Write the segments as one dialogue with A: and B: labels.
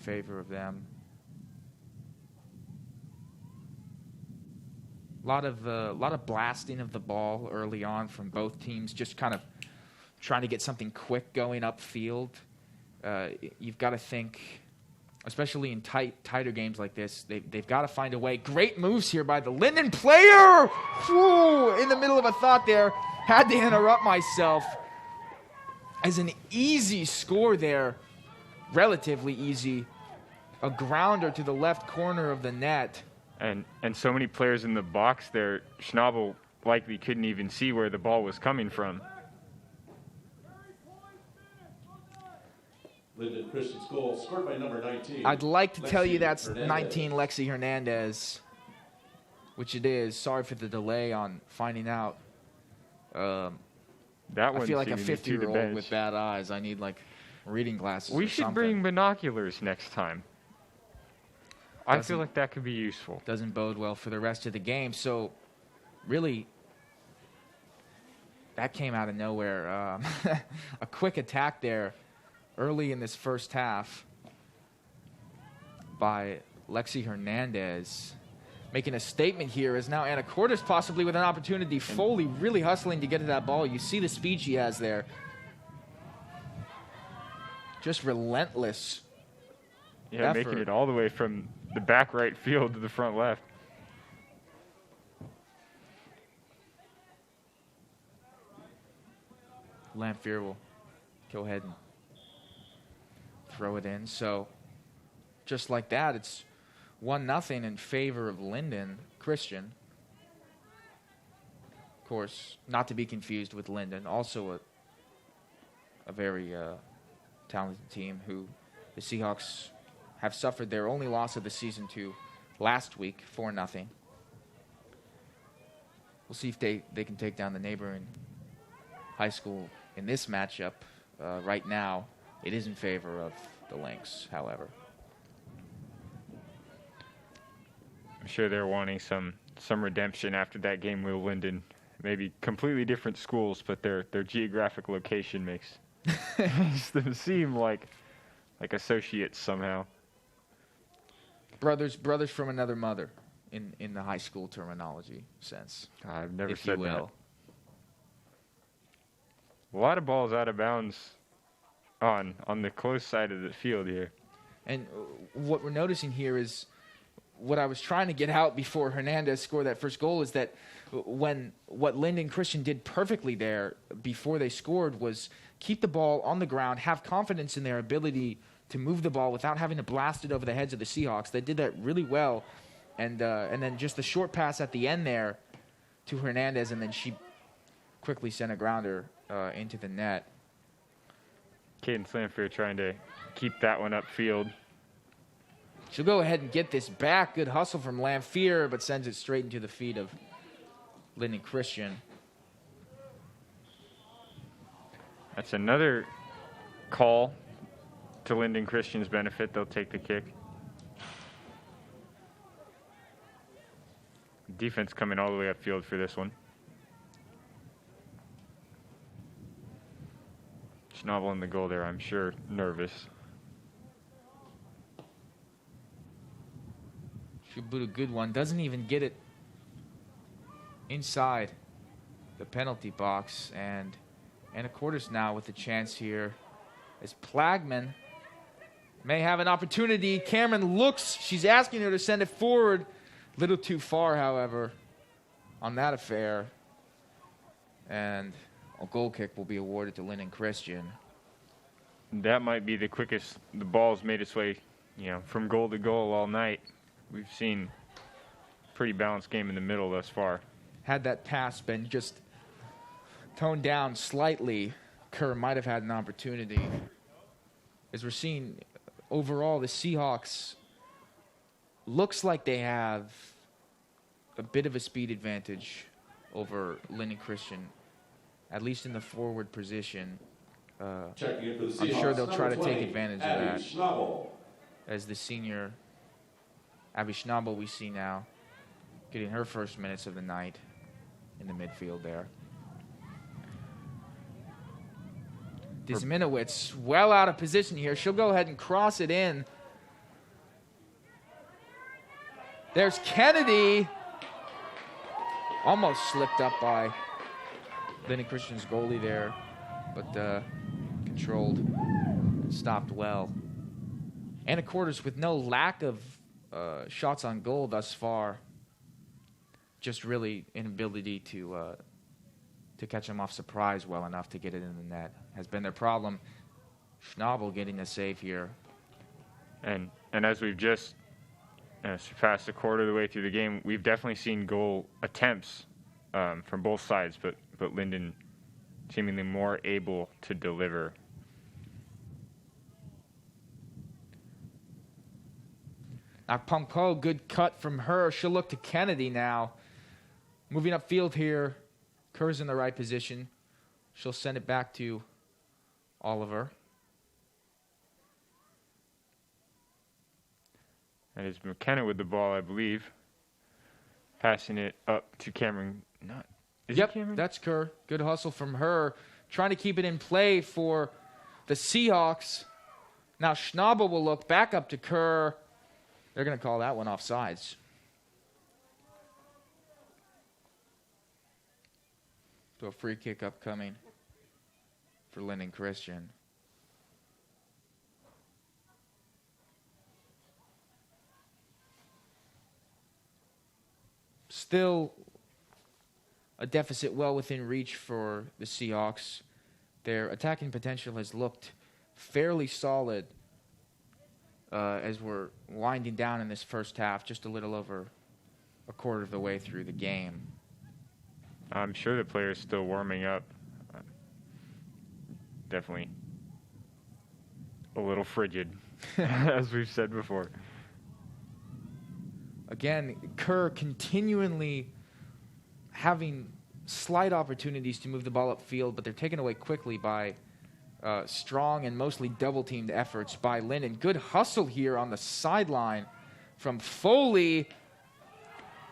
A: favor of them. A lot of blasting of the ball early on from both teams, just kind of trying to get something quick going upfield. You've got to think, especially in tighter games like this, they've got to find a way. Great moves here by the Linden player. Whew, in the middle of a thought there, had to interrupt myself. As an easy score there, relatively easy, a grounder to the left corner of the net.
B: And so many players in the box there, Schnabel likely couldn't even see where the ball was coming from.
C: Linden Christian's goal scored by number 19.
A: I'd like to tell you that's 19 Lexi Hernandez, which it is. Sorry for the delay on finding out.
B: That
A: I feel like a 50-year-old with bad eyes. I need like reading glasses.
B: We should bring binoculars next time. I feel like that could be useful.
A: Doesn't bode well for the rest of the game. So, really, that came out of nowhere. A quick attack there early in this first half by Lexi Hernandez. Making a statement here is now Anacortes possibly with an opportunity. Foley really hustling to get to that ball. You see the speed she has there. Just relentless.
B: Yeah,
A: effort.
B: Making it all the way from the back right field to the front left.
A: Lamphere will go ahead and throw it in. So, just like that, it's 1-0 in favor of Linden Christian. Of course, not to be confused with Linden, also a very talented team who the Seahawks have suffered their only loss of the season to last week, 4-0. We'll see if they can take down the neighboring high school in this matchup. Right now, it is in favor of the Lynx, however.
B: I'm sure they're wanting some redemption after that game with Linden. Maybe completely different schools, but their geographic location makes them seem like associates somehow.
A: Brothers from another mother in the high school terminology sense.
B: I've never
A: if
B: said
A: you will.
B: that. A lot of balls out of bounds on the close side of the field here.
A: And what we're noticing here is what I was trying to get out before Hernandez scored that first goal is that what Linden Christian did perfectly there before they scored was keep the ball on the ground, have confidence in their ability to move the ball without having to blast it over the heads of the Seahawks. They did that really well. And then just the short pass at the end there to Hernandez, and then she quickly sent a grounder into the net.
B: Cadence Lamphere trying to keep that one upfield.
A: She'll go ahead and get this back. Good hustle from Lamphere, but sends it straight into the feet of Linden Christian.
B: That's another call to Linden Christian's benefit. They'll take the kick. Defense coming all the way upfield for this one. Schnabel in the goal there, I'm sure, nervous.
A: Should boot a good one. Doesn't even get it inside the penalty box. And Anacortes now with a chance here as Plagman may have an opportunity. Cameron looks. She's asking her to send it forward. A little too far, however, on that affair. And a goal kick will be awarded to Linden Christian.
B: That might be the quickest the ball's made its way, from goal to goal all night. We've seen a pretty balanced game in the middle thus far.
A: Had that pass been just toned down slightly, Kerr might have had an opportunity. As we're seeing overall, the Seahawks looks like they have a bit of a speed advantage over Linden Christian, at least in the forward position. I'm sure they'll try to take advantage of that.
C: Schnabel.
A: As the senior Abby Schnabel we see now getting her first minutes of the night in the midfield there. Dizminowicz well out of position here. She'll go ahead and cross it in There's Kennedy. Almost slipped up by Linden Christian's goalie there, but controlled and stopped well. Anacortes with no lack of shots on goal thus far. Just really inability to catch him off surprise well enough to get it in the net has been their problem. Schnabel getting the save here.
B: And as we've just surpassed a quarter of the way through the game, we've definitely seen goal attempts from both sides, but Linden seemingly more able to deliver.
A: Now Pumpo, good cut from her. She'll look to Kennedy now. Moving upfield here. Kerr's in the right position. She'll send it back to Oliver.
B: That is McKenna with the ball, I believe. Passing it up to Cameron. Is it Cameron?
A: That's Kerr. Good hustle from her. Trying to keep it in play for the Seahawks. Now Schnabel will look back up to Kerr. They're going to call that one offsides. So a free kick upcoming for Linden Christian. Still a deficit well within reach for the Seahawks. Their attacking potential has looked fairly solid as we're winding down in this first half, just a little over a quarter of the way through the game.
B: I'm sure the player's still warming up. Definitely a little frigid, as we've said before.
A: Again, Kerr continually having slight opportunities to move the ball upfield, but they're taken away quickly by strong and mostly double-teamed efforts by Linden. Good hustle here on the sideline from Foley.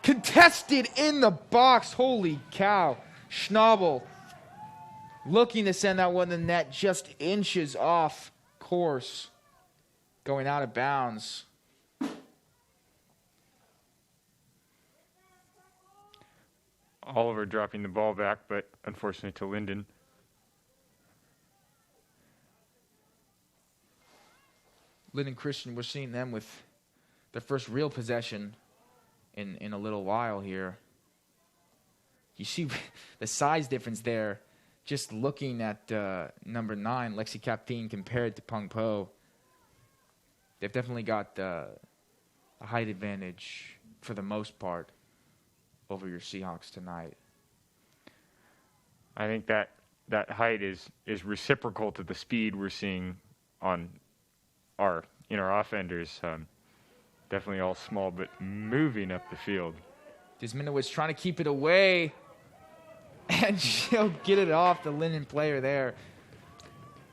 A: Contested in the box. Holy cow. Schnabel looking to send that one in the net, just inches off course. Going out of bounds.
B: Oliver dropping the ball back, but unfortunately to Linden.
A: Linden Christian, we're seeing them with their first real possession in a little while here. You see the size difference there. Just looking at number 9, Lexi Capteen, compared to Pung Po. They've definitely got a height advantage for the most part over your Seahawks tonight.
B: I think that height is reciprocal to the speed we're seeing on our offenders. Definitely all small, but moving up the field.
A: Desminowitz trying to keep it away, and she'll get it off the Linden player there.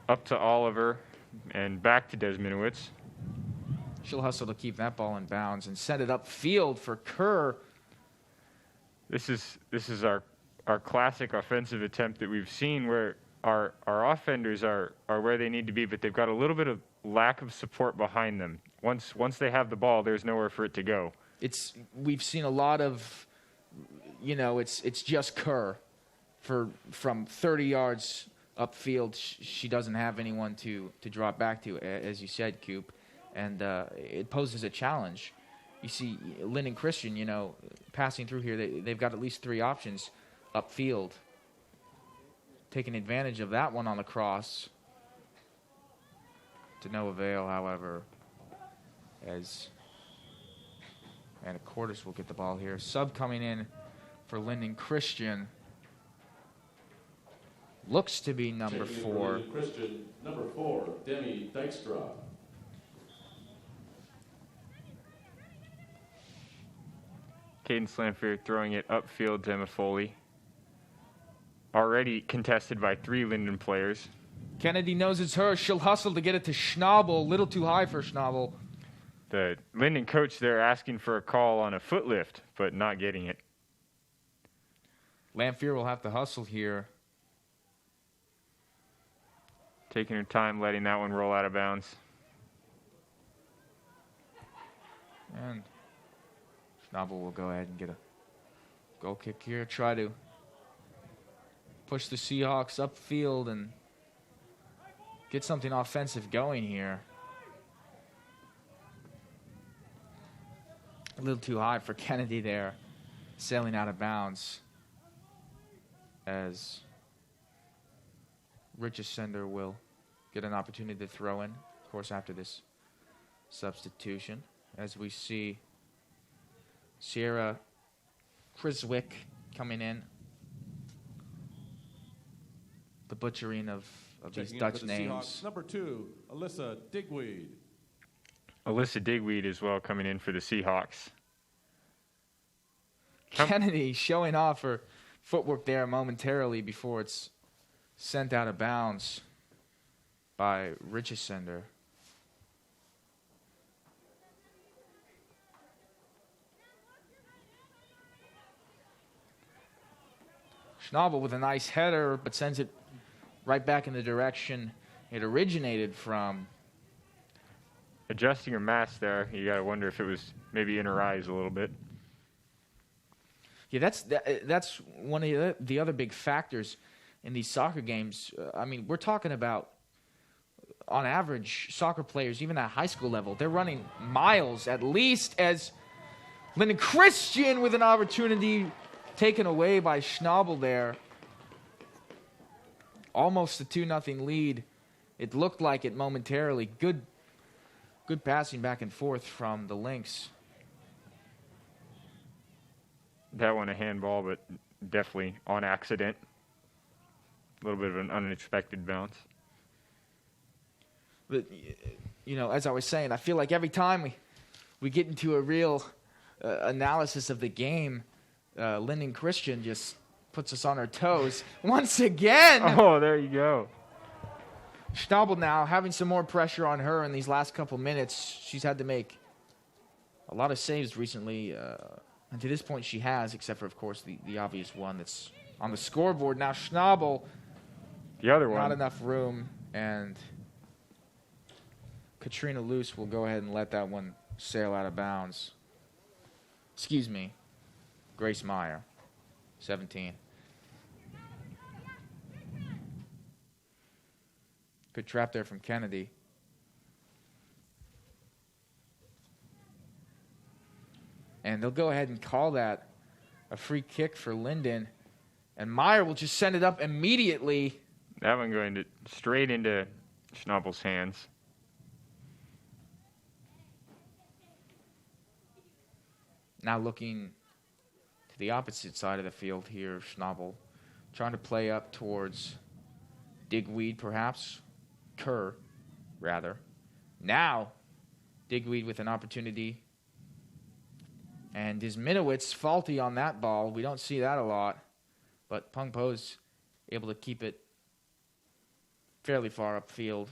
B: Up to Oliver, and back to Desminowitz.
A: She'll hustle to keep that ball in bounds and send it upfield for Kerr.
B: This is our classic offensive attempt that we've seen, where our offenders are where they need to be, but they've got a little bit of lack of support behind them. Once they have the ball, there's nowhere for it to go.
A: We've seen a lot of, it's just Kerr from 30 yards upfield. She doesn't have anyone to drop back to, as you said, Coop, and it poses a challenge. You see Linden Christian, passing through here, they've got at least 3 options upfield. Taking advantage of that one on the cross. To no avail, however, as Anacortes will get the ball here. Sub coming in for Linden Christian. Looks to be number 4.
C: Christian, number 4, Demi Dykstra.
B: Cadence Lanfear throwing it upfield to Emma Foley. Already contested by 3 Linden players.
A: Kennedy knows it's her. She'll hustle to get it to Schnabel. A little too high for Schnabel.
B: The Linden coach there asking for a call on a foot lift, but not getting it.
A: Lanfear will have to hustle here.
B: Taking her time, letting that one roll out of bounds.
A: And Schnabel will go ahead and get a goal kick here. Try to push the Seahawks upfield and get something offensive going here. A little too high for Kennedy there, sailing out of bounds as Richesender will get an opportunity to throw in, of course, after this substitution, as we see Sierra Criswick coming in. The butchering of these Dutch names.
C: Seahawks, number 2, Alyssa Digweed.
B: Alyssa Digweed as well coming in for the Seahawks.
A: Kennedy showing off her footwork there momentarily before it's sent out of bounds by Richesender. Schnabel with a nice header, but sends it right back in the direction it originated from.
B: Adjusting her mask there, you got to wonder if it was maybe in her eyes a little bit.
A: Yeah, that's one of the other big factors in these soccer games. I mean, we're talking about, on average, soccer players, even at high school level, they're running miles at least, as Lyndon Christian with an opportunity taken away by Schnabel there. Almost a 2-0 lead. It looked like it momentarily. Good passing back and forth from the Lynx.
B: That one a handball, but definitely on accident. A little bit of an unexpected bounce.
A: But, you know, as I was saying, I feel like every time we get into a real analysis of the game, Lyndon Christian just puts us on our toes once again.
B: Oh, there you go.
A: Schnabel now having some more pressure on her in these last couple minutes. She's had to make a lot of saves recently. And to this point she has, except for, of course, the obvious one that's on the scoreboard. Now Schnabel,
B: the other one.
A: Not enough room. And Katrina Luce will go ahead and let that one sail out of bounds. Excuse me. Grace Meyer, 17. Good trap there from Kennedy. And they'll go ahead and call that a free kick for Linden. And Meyer will just send it up immediately.
B: That one going straight into Schnabel's hands.
A: Now looking to the opposite side of the field here, Schnabel trying to play up towards Digweed, perhaps. Kerr, rather. Now, Digweed with an opportunity. And Disminowitz faulty on that ball. We don't see that a lot. But Pung Po's able to keep it fairly far upfield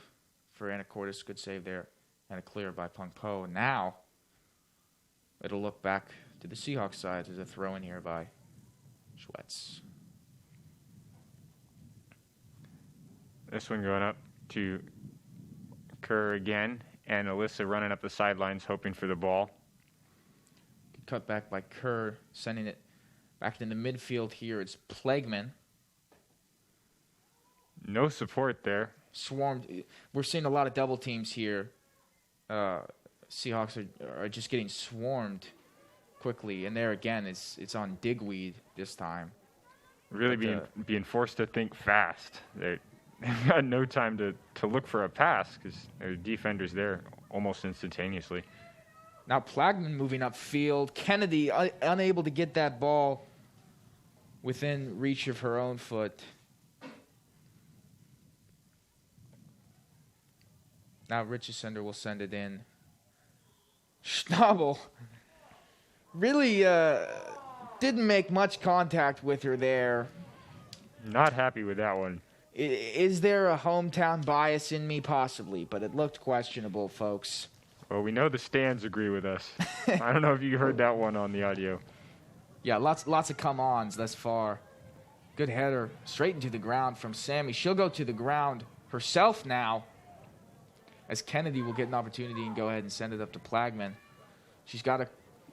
A: for Anacortes. Good save there. And a clear by Pung Po. Now, it'll look back to the Seahawks side. There's a throw in here by Schwetz.
B: This one going up to Kerr again. And Alyssa running up the sidelines hoping for the ball.
A: Cut back by Kerr, sending it back into midfield here. It's Plagman.
B: No support there.
A: Swarmed. We're seeing a lot of double teams here. Seahawks are just getting swarmed quickly. And there again, it's on Digweed this time.
B: Really being forced to think fast. They've got no time to look for a pass because their defenders there almost instantaneously.
A: Now Plagman moving upfield. Kennedy unable to get that ball within reach of her own foot. Now Richesender will send it in. Schnabel really didn't make much contact with her there.
B: Not happy with that one.
A: Is there a hometown bias in me? Possibly, but it looked questionable, folks.
B: Well, we know the stands agree with us. I don't know if you heard that one on the audio.
A: Yeah, lots of come-ons thus far. Good header straight into the ground from Sammy. She'll go to the ground herself now, as Kennedy will get an opportunity and go ahead and send it up to Plagman. She's got to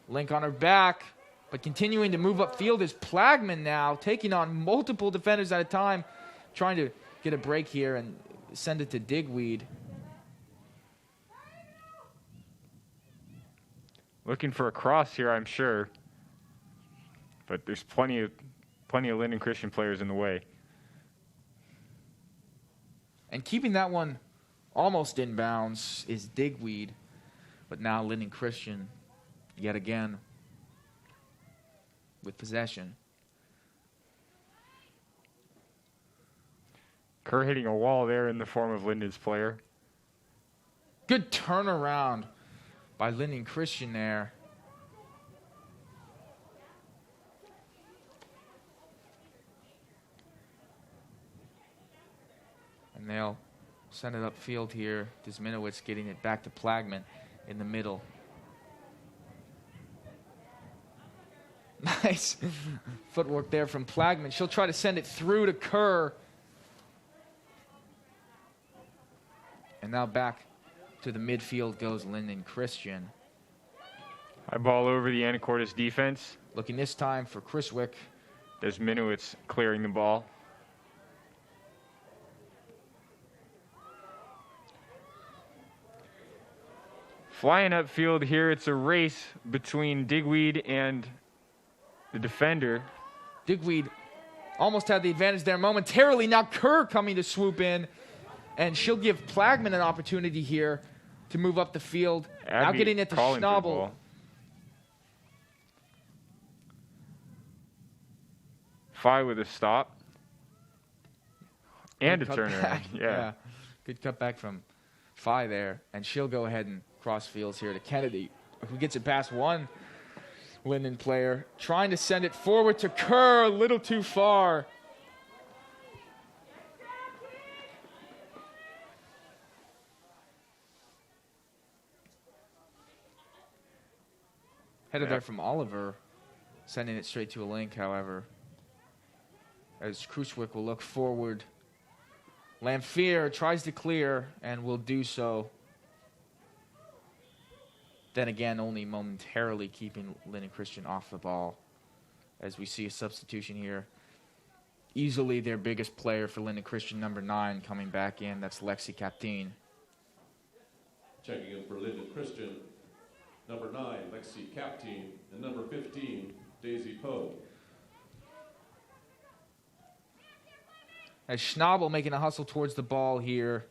A: Link on her back, but continuing to move upfield is Plagman now, taking on multiple defenders at a time, trying to get a break here and send it to Digweed.
B: Looking for a cross here, I'm sure. But there's plenty of Linden Christian players in the way.
A: And keeping that one almost in bounds is Digweed. But now Linden Christian, yet again, with possession.
B: Kerr hitting a wall there in the form of Linden's player.
A: Good turnaround by Linden Christian there. And they'll send it upfield here. Desminowitz getting it back to Plagman in the middle. Nice footwork there from Plagman. She'll try to send it through to Kerr. And now back to the midfield goes Linden Christian.
B: High ball over the Anacortes defense.
A: Looking this time for Criswick.
B: There's Minowitz clearing the ball. Flying upfield here, it's a race between Digweed and the defender.
A: Digweed almost had the advantage there momentarily. Now Kerr coming to swoop in. And she'll give Plagman an opportunity here to move up the field. Now getting it to Schnabel.
B: Phi with a stop. And a turnaround.
A: Yeah. Good cutback from Phi there. And she'll go ahead and cross fields here to Kennedy, who gets it past one Linden player. Trying to send it forward to Kerr, a little too far. Headed there from Oliver, sending it straight to a link, however. As Cruikswick will look forward. Lamphere tries to clear and will do so. Then again, only momentarily keeping Linden Christian off the ball. As we see a substitution here. Easily their biggest player for Linden Christian, number 9, coming back in. That's Lexi Captain.
C: Checking in for Linden Christian, number 9, Lexi Captain, and number 15, Daisy Poe.
A: As Schnabel making a hustle towards the ball here.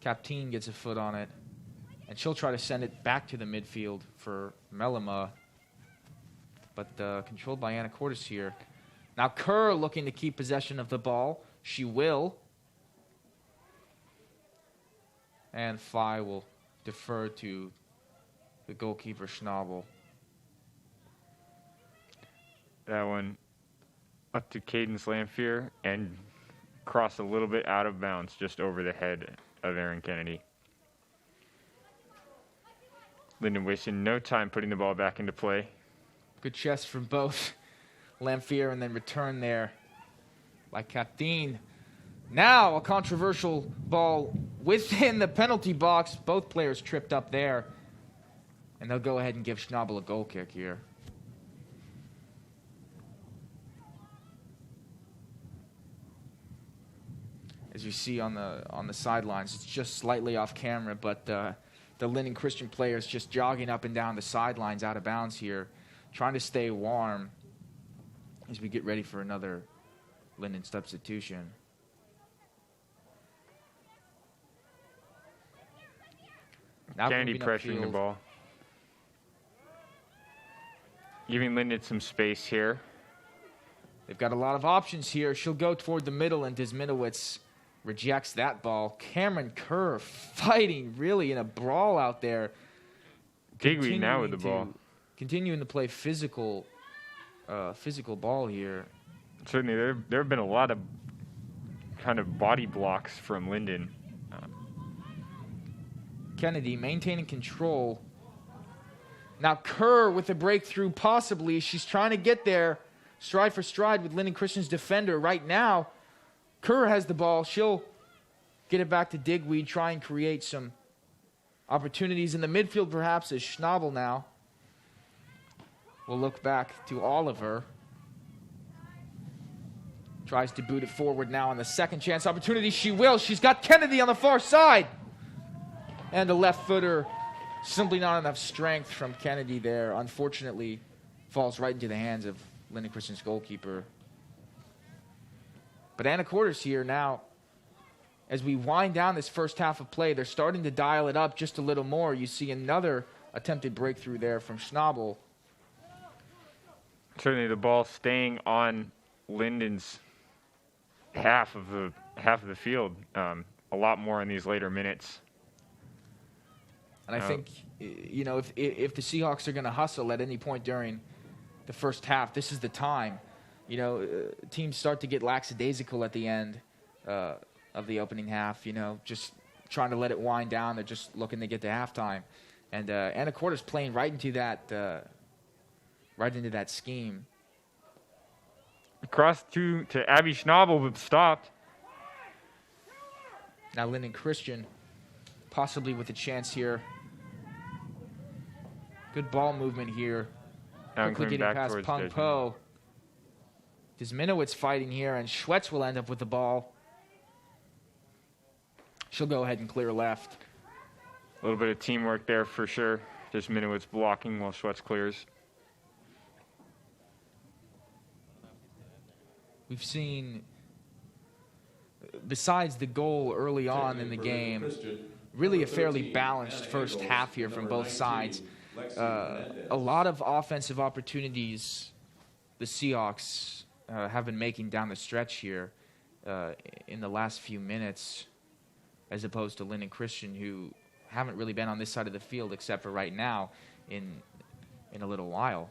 A: Captain gets a foot on it. And she'll try to send it back to the midfield for Melima. But controlled by Anacortes here. Now Kerr looking to keep possession of the ball. She will. And Phi will defer to the goalkeeper, Schnabel.
B: That one up to Cadence Lamphere and cross a little bit out of bounds just over the head of Aaron Kennedy. Linden wasting no time putting the ball back into play.
A: Good chest from both Lamphere and then return there by Captain. Now a controversial ball within the penalty box. Both players tripped up there. And they'll go ahead and give Schnabel a goal kick here. As you see on the sidelines, it's just slightly off camera, but the Linden Christian players just jogging up and down the sidelines out of bounds here, trying to stay warm as we get ready for another Linden substitution. Now
B: Kennedy pressuring the ball. Giving Linden some space here.
A: They've got a lot of options here. She'll go toward the middle, and Desminowitz rejects that ball. Cameron Kerr fighting really in a brawl out there.
B: Digweed now with the ball.
A: Continuing to play physical ball here.
B: Certainly, there have been a lot of kind of body blocks from Linden.
A: Kennedy maintaining control. Now Kerr with a breakthrough possibly. She's trying to get there stride for stride with Linden Christian's defender. Right now, Kerr has the ball. She'll get it back to Digweed, try and create some opportunities in the midfield perhaps as Schnabel now. will look back to Oliver. Tries to boot it forward now on the second chance opportunity. She will. She's got Kennedy on the far side. And a left footer. Simply not enough strength from Kennedy there. Unfortunately, falls right into the hands of Linden Christian's goalkeeper. But Anacortes here now, as we wind down this first half of play, they're starting to dial it up just a little more. You see another attempted breakthrough there from Schnabel.
B: Certainly the ball staying on Linden's half of the field a lot more in these later minutes.
A: And I think, you know, if the Seahawks are going to hustle at any point during the first half, this is the time. You know, teams start to get lackadaisical at the end of the opening half, you know, just trying to let it wind down. They're just looking to get to halftime. And Anacortes playing right into that scheme.
B: Across to Abby Schnabel, but stopped.
A: Now Linden Christian possibly with a chance here. Good ball movement here. Quickly getting past Pung Po. Desminowitz fighting here, and Schwetz will end up with the ball. She'll go ahead and clear left.
B: A little bit of teamwork there for sure. Desminowitz blocking while Schwetz clears.
A: We've seen, besides the goal early on in the game, really a fairly balanced first half here from both sides. A lot of offensive opportunities the Seahawks have been making down the stretch here in the last few minutes, as opposed to Linden Christian, who haven't really been on this side of the field except for right now in a little while.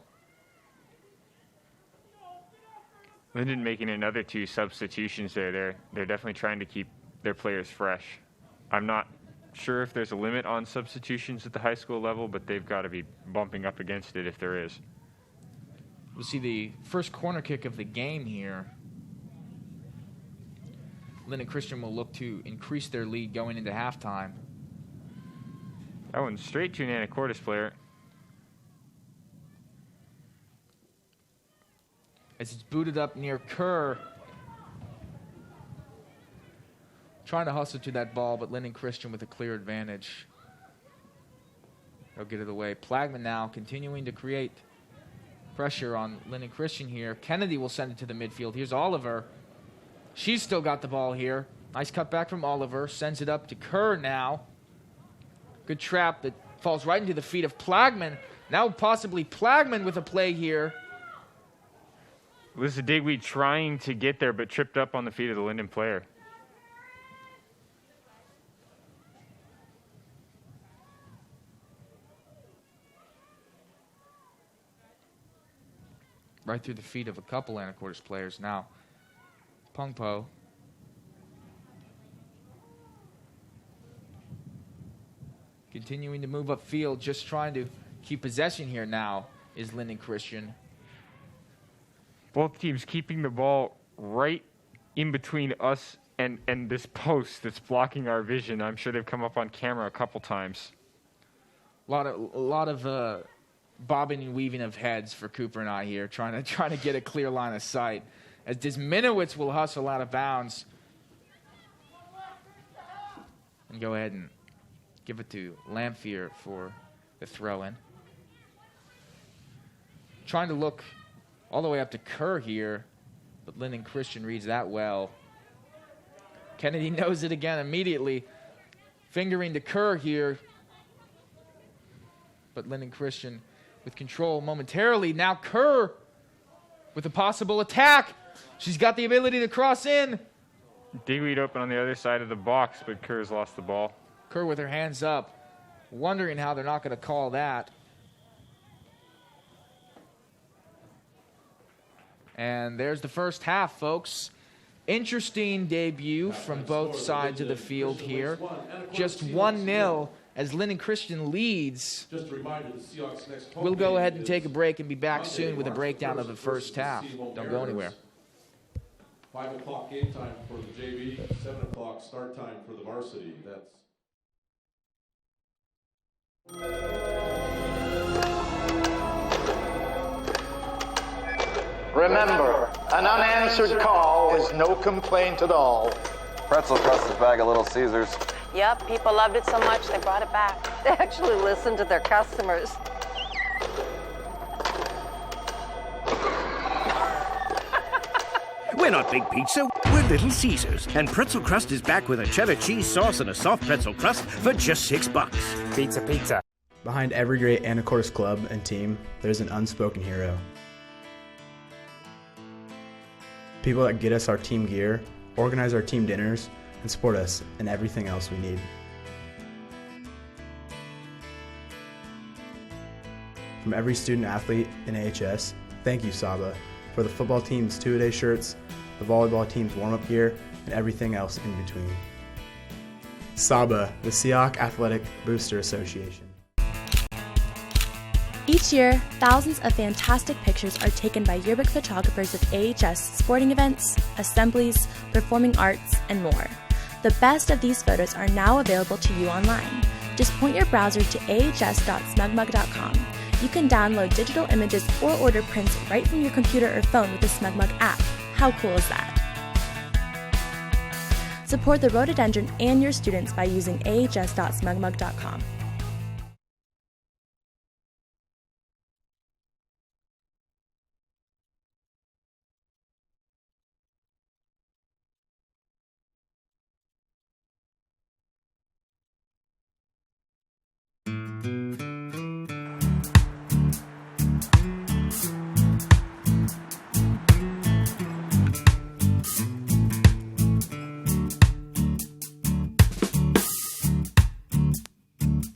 B: Linden making another 2 substitutions there. They're definitely trying to keep their players fresh. I'm not sure if there's a limit on substitutions at the high school level, but they've got to be bumping up against it if there is.
A: We'll see the first corner kick of the game here. Linden Christian will look to increase their lead going into halftime.
B: That one's straight to an Anacortes player.
A: As it's booted up near Kerr. Trying to hustle to that ball, but Linden Christian with a clear advantage. They'll get it away. Plagman now continuing to create pressure on Linden Christian here. Kennedy will send it to the midfield. Here's Oliver. She's still got the ball here. Nice cut back from Oliver. Sends it up to Kerr now. Good trap that falls right into the feet of Plagman. Now possibly Plagman with a play here.
B: Lisa Digweed trying to get there, but tripped up on the feet of the Linden player.
A: Right through the feet of a couple Anacortes players now. Pung Po. Continuing to move upfield, just trying to keep possession here now is Linden Christian.
B: Both teams keeping the ball right in between us and this post that's blocking our vision. I'm sure they've come up on camera a couple times.
A: A lot of bobbing and weaving of heads for Cooper and I here, trying to get a clear line of sight. As Desminowitz will hustle out of bounds and go ahead and give it to Lamphere for the throw-in. Trying to look all the way up to Kerr here, but Linden Christian reads that well. Kennedy knows it again immediately. Fingering to Kerr here, but Linden Christian with control momentarily. Now Kerr with a possible attack. She's got the ability to cross in.
B: Digweed open on the other side of the box, but Kerr's lost the ball.
A: Kerr with her hands up, wondering how they're not going to call that. And there's the first half, folks. Interesting debut from both sides of the field here. Just 1-0 as Linden Christian leads. We'll go ahead and take a break and be back soon with a breakdown of the first half. Don't go anywhere.
C: 5 o'clock game time for the JV, 7 o'clock start time for the varsity.
D: Remember, an unanswered call is no complaint at all.
E: Pretzel crust is back at Little Caesars.
F: Yep, people loved it so much they brought it back.
G: They actually listened to their customers.
H: We're not Big Pizza, we're Little Caesars. And pretzel crust is back with a cheddar cheese sauce and a soft pretzel crust for just $6.
I: Pizza, pizza.
J: Behind every great Anacortes club and team, there's an unspoken hero. People that get us our team gear, organize our team dinners, and support us in everything else we need. From every student athlete in AHS, thank you, Saba, for the football team's two-a-day shirts, the volleyball team's warm-up gear, and everything else in between. Saba, the Seahawk Athletic Booster Association.
K: Each year, thousands of fantastic pictures are taken by yearbook photographers of AHS sporting events, assemblies, performing arts, and more. The best of these photos are now available to you online. Just point your browser to ahs.smugmug.com. You can download digital images or order prints right from your computer or phone with the SmugMug app. How cool is that? Support the rhododendron and your students by using ahs.smugmug.com.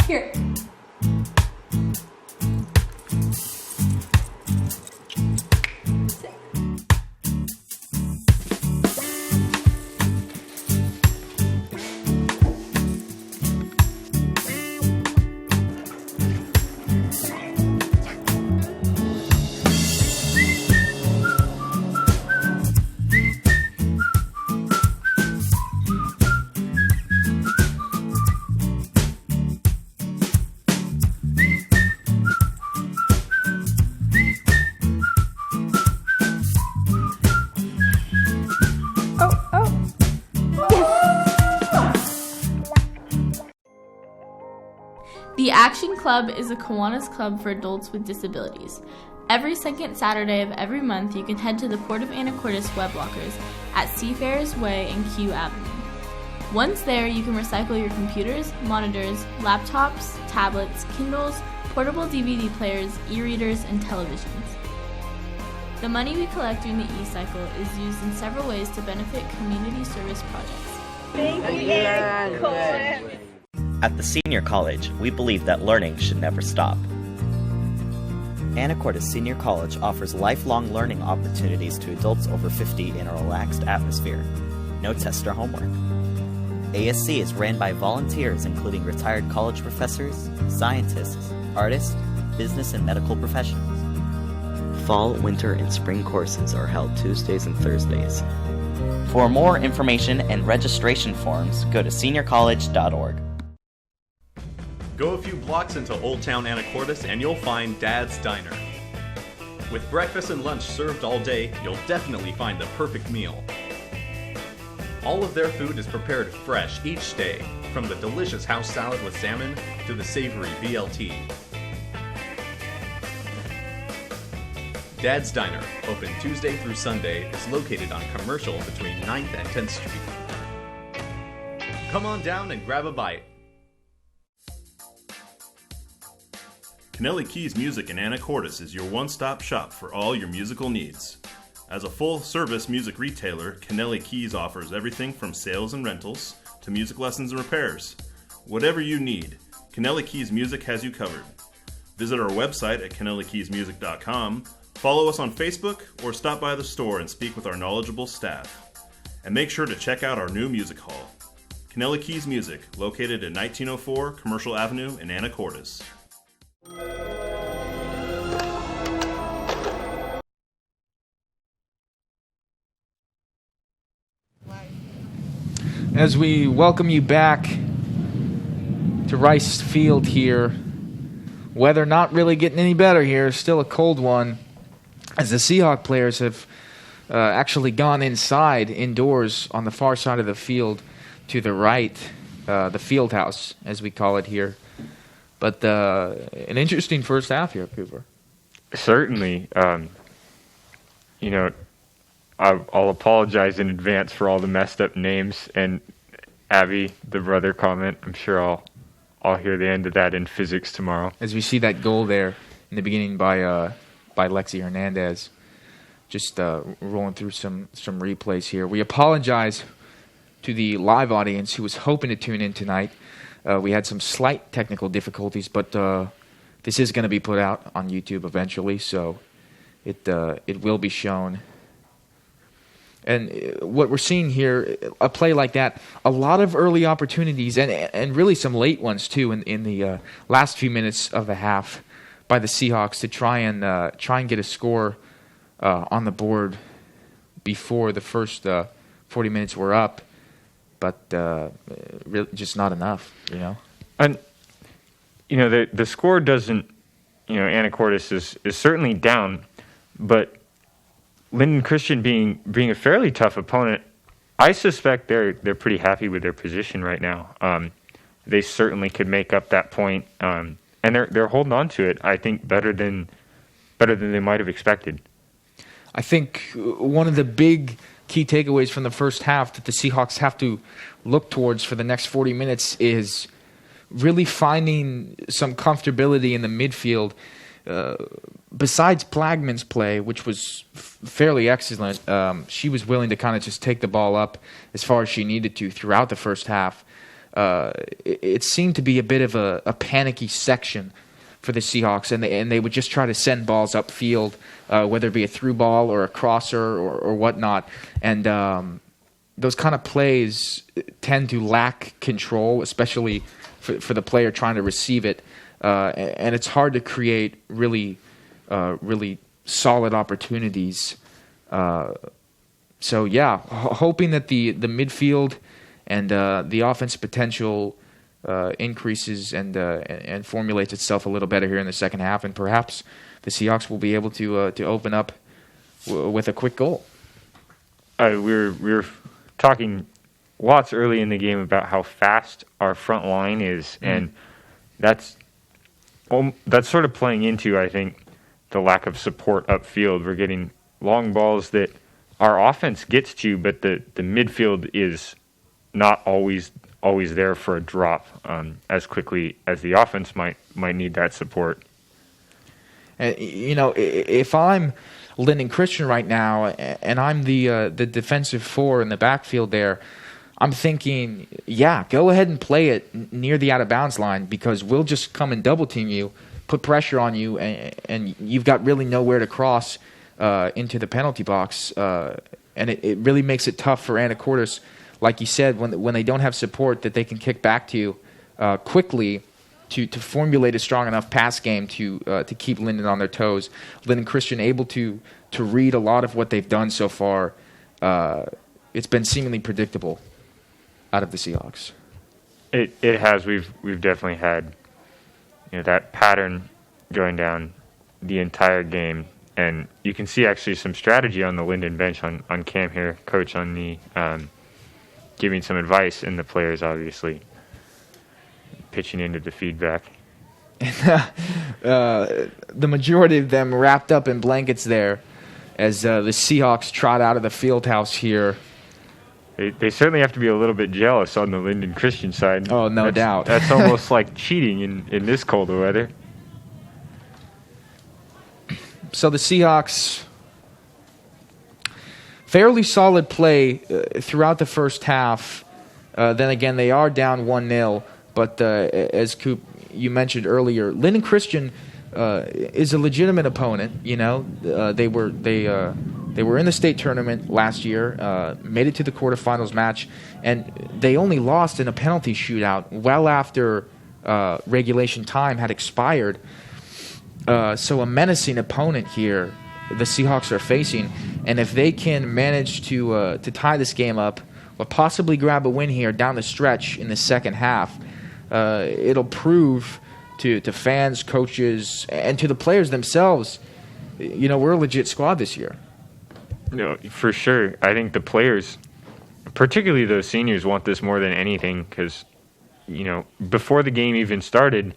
L: Here.
M: The Action Club is a Kiwanis club for adults with disabilities. Every second Saturday of every month, you can head to the Port of Anacortes web lockers at Seafarers Way and Q Avenue. Once there, you can recycle your computers, monitors, laptops, tablets, Kindles, portable DVD players, e-readers, and televisions. The money we collect during the e-cycle is used in several ways to benefit community service projects.
L: Thank you, Anacortes.
N: At the Senior College, we believe that learning should never stop. Anacortes Senior College offers lifelong learning opportunities to adults over 50 in a relaxed atmosphere. No test or homework. ASC is ran by volunteers including retired college professors, scientists, artists, business and medical professionals. Fall, winter, and spring courses are held Tuesdays and Thursdays. For more information and registration forms, go to seniorcollege.org.
O: Go a few blocks into Old Town Anacortes and you'll find Dad's Diner. With breakfast and lunch served all day, you'll definitely find the perfect meal. All of their food is prepared fresh each day, from the delicious house salad with salmon to the savory BLT. Dad's Diner, open Tuesday through Sunday, is located on Commercial between 9th and 10th Street. Come on down and grab a bite.
P: Kennelly Keys Music in Anacortes is your one-stop shop for all your musical needs. As a full-service music retailer, Kennelly Keys offers everything from sales and rentals to music lessons and repairs. Whatever you need, Kennelly Keys Music has you covered. Visit our website at kennellykeysmusic.com, follow us on Facebook, or stop by the store and speak with our knowledgeable staff. And make sure to check out our new music hall. Kennelly Keys Music, located at 1904 Commercial Avenue in Anacortes.
A: As we welcome you back to Rice Field here, weather not really getting any better here, still a cold one. as the Seahawk players have actually gone indoors on the far side of the field to the right, the field house, as we call it here. But an interesting first half here, Cooper.
B: Certainly. I'll apologize in advance for all the messed up names and Abby, the brother comment. I'm sure I'll hear the end of that in physics tomorrow.
A: As we see that goal there in the beginning by Lexi Hernandez, just rolling through some replays here. We apologize to the live audience who was hoping to tune in tonight. We had some slight technical difficulties, but this is going to be put out on YouTube eventually, so it will be shown. And what we're seeing here, a play like that, a lot of early opportunities and really some late ones too in the last few minutes of the half by the Seahawks to try and get a score on the board before the first 40 minutes were up, but really just not enough,
B: And the score doesn't, Anacortes is certainly down, but Linden Christian being a fairly tough opponent, I suspect they're pretty happy with their position right now. They certainly could make up that point, and they're holding on to it. I think better than they might have expected.
A: I think one of the big key takeaways from the first half that the Seahawks have to look towards for the next 40 minutes is really finding some comfortability in the midfield. Besides Plagman's play, which was fairly excellent, she was willing to kind of just take the ball up as far as she needed to throughout the first half. It seemed to be a bit of a panicky section for the Seahawks, and they would just try to send balls upfield, whether it be a through ball or a crosser or whatnot. And those kind of plays tend to lack control, especially for the player trying to receive it. And it's hard to create really solid opportunities. So yeah, hoping that the midfield and the offense potential increases and formulates itself a little better here in the second half, and perhaps the Seahawks will be able to open up with a quick goal.
B: We were talking lots early in the game about how fast our front line is, and that's sort of playing into, I think, the lack of support upfield. We're getting long balls that our offense gets to, but the midfield is not always there for a drop as quickly as the offense might need that support.
A: And, if I'm Linden Christian right now and I'm the defensive four in the backfield there, I'm thinking, yeah, go ahead and play it near the out-of-bounds line because we'll just come and double-team you, put pressure on you, and you've got really nowhere to cross into the penalty box. And it really makes it tough for Anacortes, like you said, when they don't have support that they can kick back to quickly to formulate a strong enough pass game to keep Linden on their toes. Linden Christian able to read a lot of what they've done so far. It's been seemingly predictable out of the Seahawks.
B: It has. We've definitely had that pattern going down the entire game, and you can see actually some strategy on the Linden bench on Cam here, coach on the giving some advice, and the players obviously pitching into the feedback.
A: The majority of them wrapped up in blankets there as the Seahawks trot out of the field house here.
B: They certainly have to be a little bit jealous on the Linden Christian side.
A: Oh, no doubt.
B: That's almost like cheating in this colder weather.
A: So the Seahawks, fairly solid play throughout the first half. Then again, they are down 1-0. But as Coop, you mentioned earlier, Linden Christian is a legitimate opponent. They were in the state tournament last year, made it to the quarterfinals match, and they only lost in a penalty shootout well after regulation time had expired. So a menacing opponent here the Seahawks are facing, and if they can manage to tie this game up or possibly grab a win here down the stretch in the second half, it'll prove to fans, coaches, and to the players themselves we're a legit squad this year.
B: No, for sure. I think the players, particularly those seniors, want this more than anything because, before the game even started,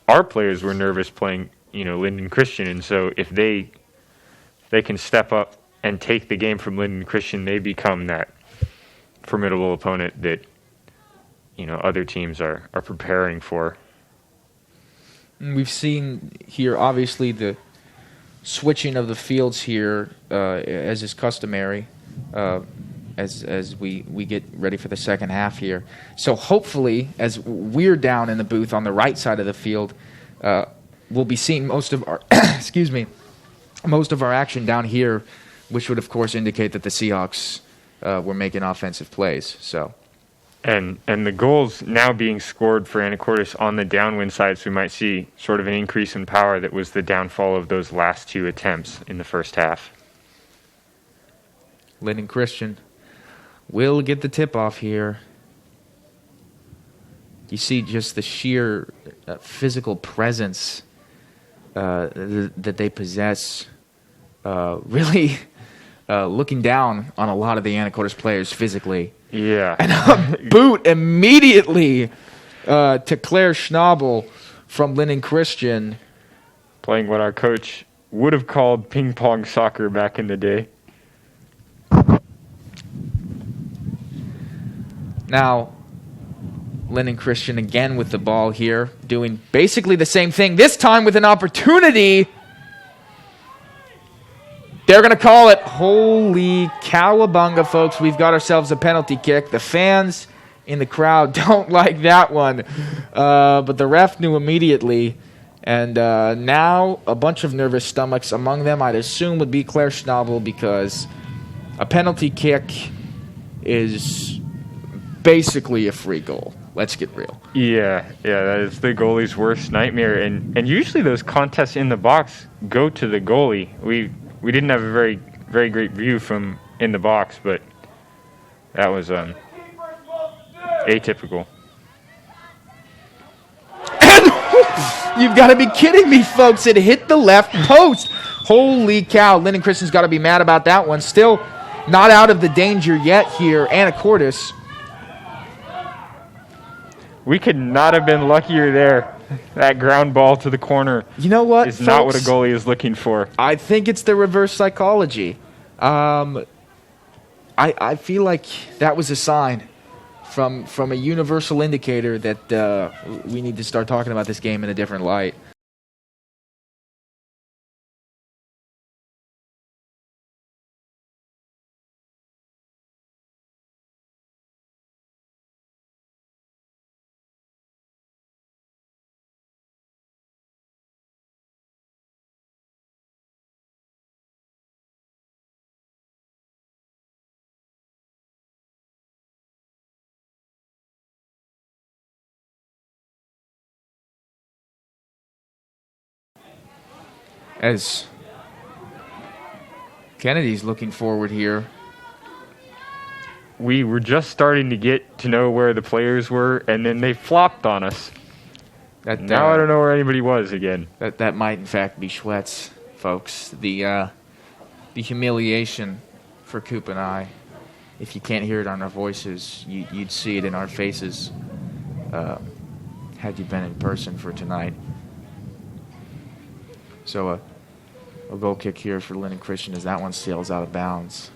B: our players were nervous playing, Linden Christian. And so if they can step up and take the game from Linden Christian, they become that formidable opponent that, other teams are preparing for.
A: We've seen here, obviously, the switching of the fields here, as is customary, as we get ready for the second half here. So hopefully, as we're down in the booth on the right side of the field, we'll be seeing most of our most of our action down here, which would of course indicate that the Seahawks were making offensive plays. So.
B: And the goals now being scored for Anacortes on the downwind side, so we might see sort of an increase in power that was the downfall of those last two attempts in the first half.
A: Linden Christian will get the tip-off here. You see just the sheer physical presence that they possess, really looking down on a lot of the Anacortes players physically.
B: Yeah.
A: And a boot immediately to Claire Schnabel from Linden Christian.
B: Playing what our coach would have called ping pong soccer back in the day.
A: Now, Linden Christian again with the ball here, doing basically the same thing, this time with an opportunity. They're going to call it. Holy cowabunga, folks. We've got ourselves a penalty kick. The fans in the crowd don't like that one. But the ref knew immediately. And now a bunch of nervous stomachs. Among them, I'd assume, would be Claire Schnabel, because a penalty kick is basically a free goal. Let's get real.
B: Yeah, that is the goalie's worst nightmare. And usually those contests in the box go to the goalie. We didn't have a very, very great view from in the box, but that was atypical.
A: You've got to be kidding me, folks. It hit the left post. Holy cow. Linden Christian's got to be mad about that one. Still not out of the danger yet here. Anacortes.
B: We could not have been luckier there. That ground ball to the corner,
A: you know what,
B: is
A: folks?
B: Not what a goalie is looking for.
A: I think it's the reverse psychology. I feel like that was a sign from a universal indicator that we need to start talking about this game in a different light. As Kennedy's looking forward here.
B: We were just starting to get to know where the players were, and then they flopped on us. Now I don't know where anybody was again.
A: That might, in fact, be Schwetz, folks. The humiliation for Coop and I. If you can't hear it on our voices, you'd see it in our faces had you been in person for tonight. So a goal kick here for Linden Christian as that one sails out of bounds.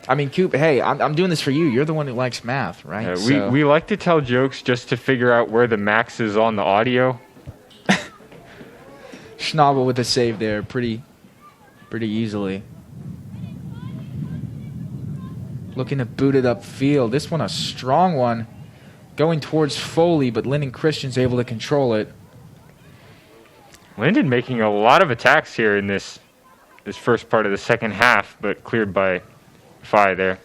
A: I mean, Coop, hey, I'm doing this for you. You're the one who likes math, right?
B: We like to tell jokes just to figure out where the max is on the audio.
A: Schnabel with a save there pretty easily. Looking to boot it upfield. This one a strong one. Going towards Foley, but Linden Christian's able to control it.
B: Linden making a lot of attacks here in this first part of the second half, but cleared by Phi there.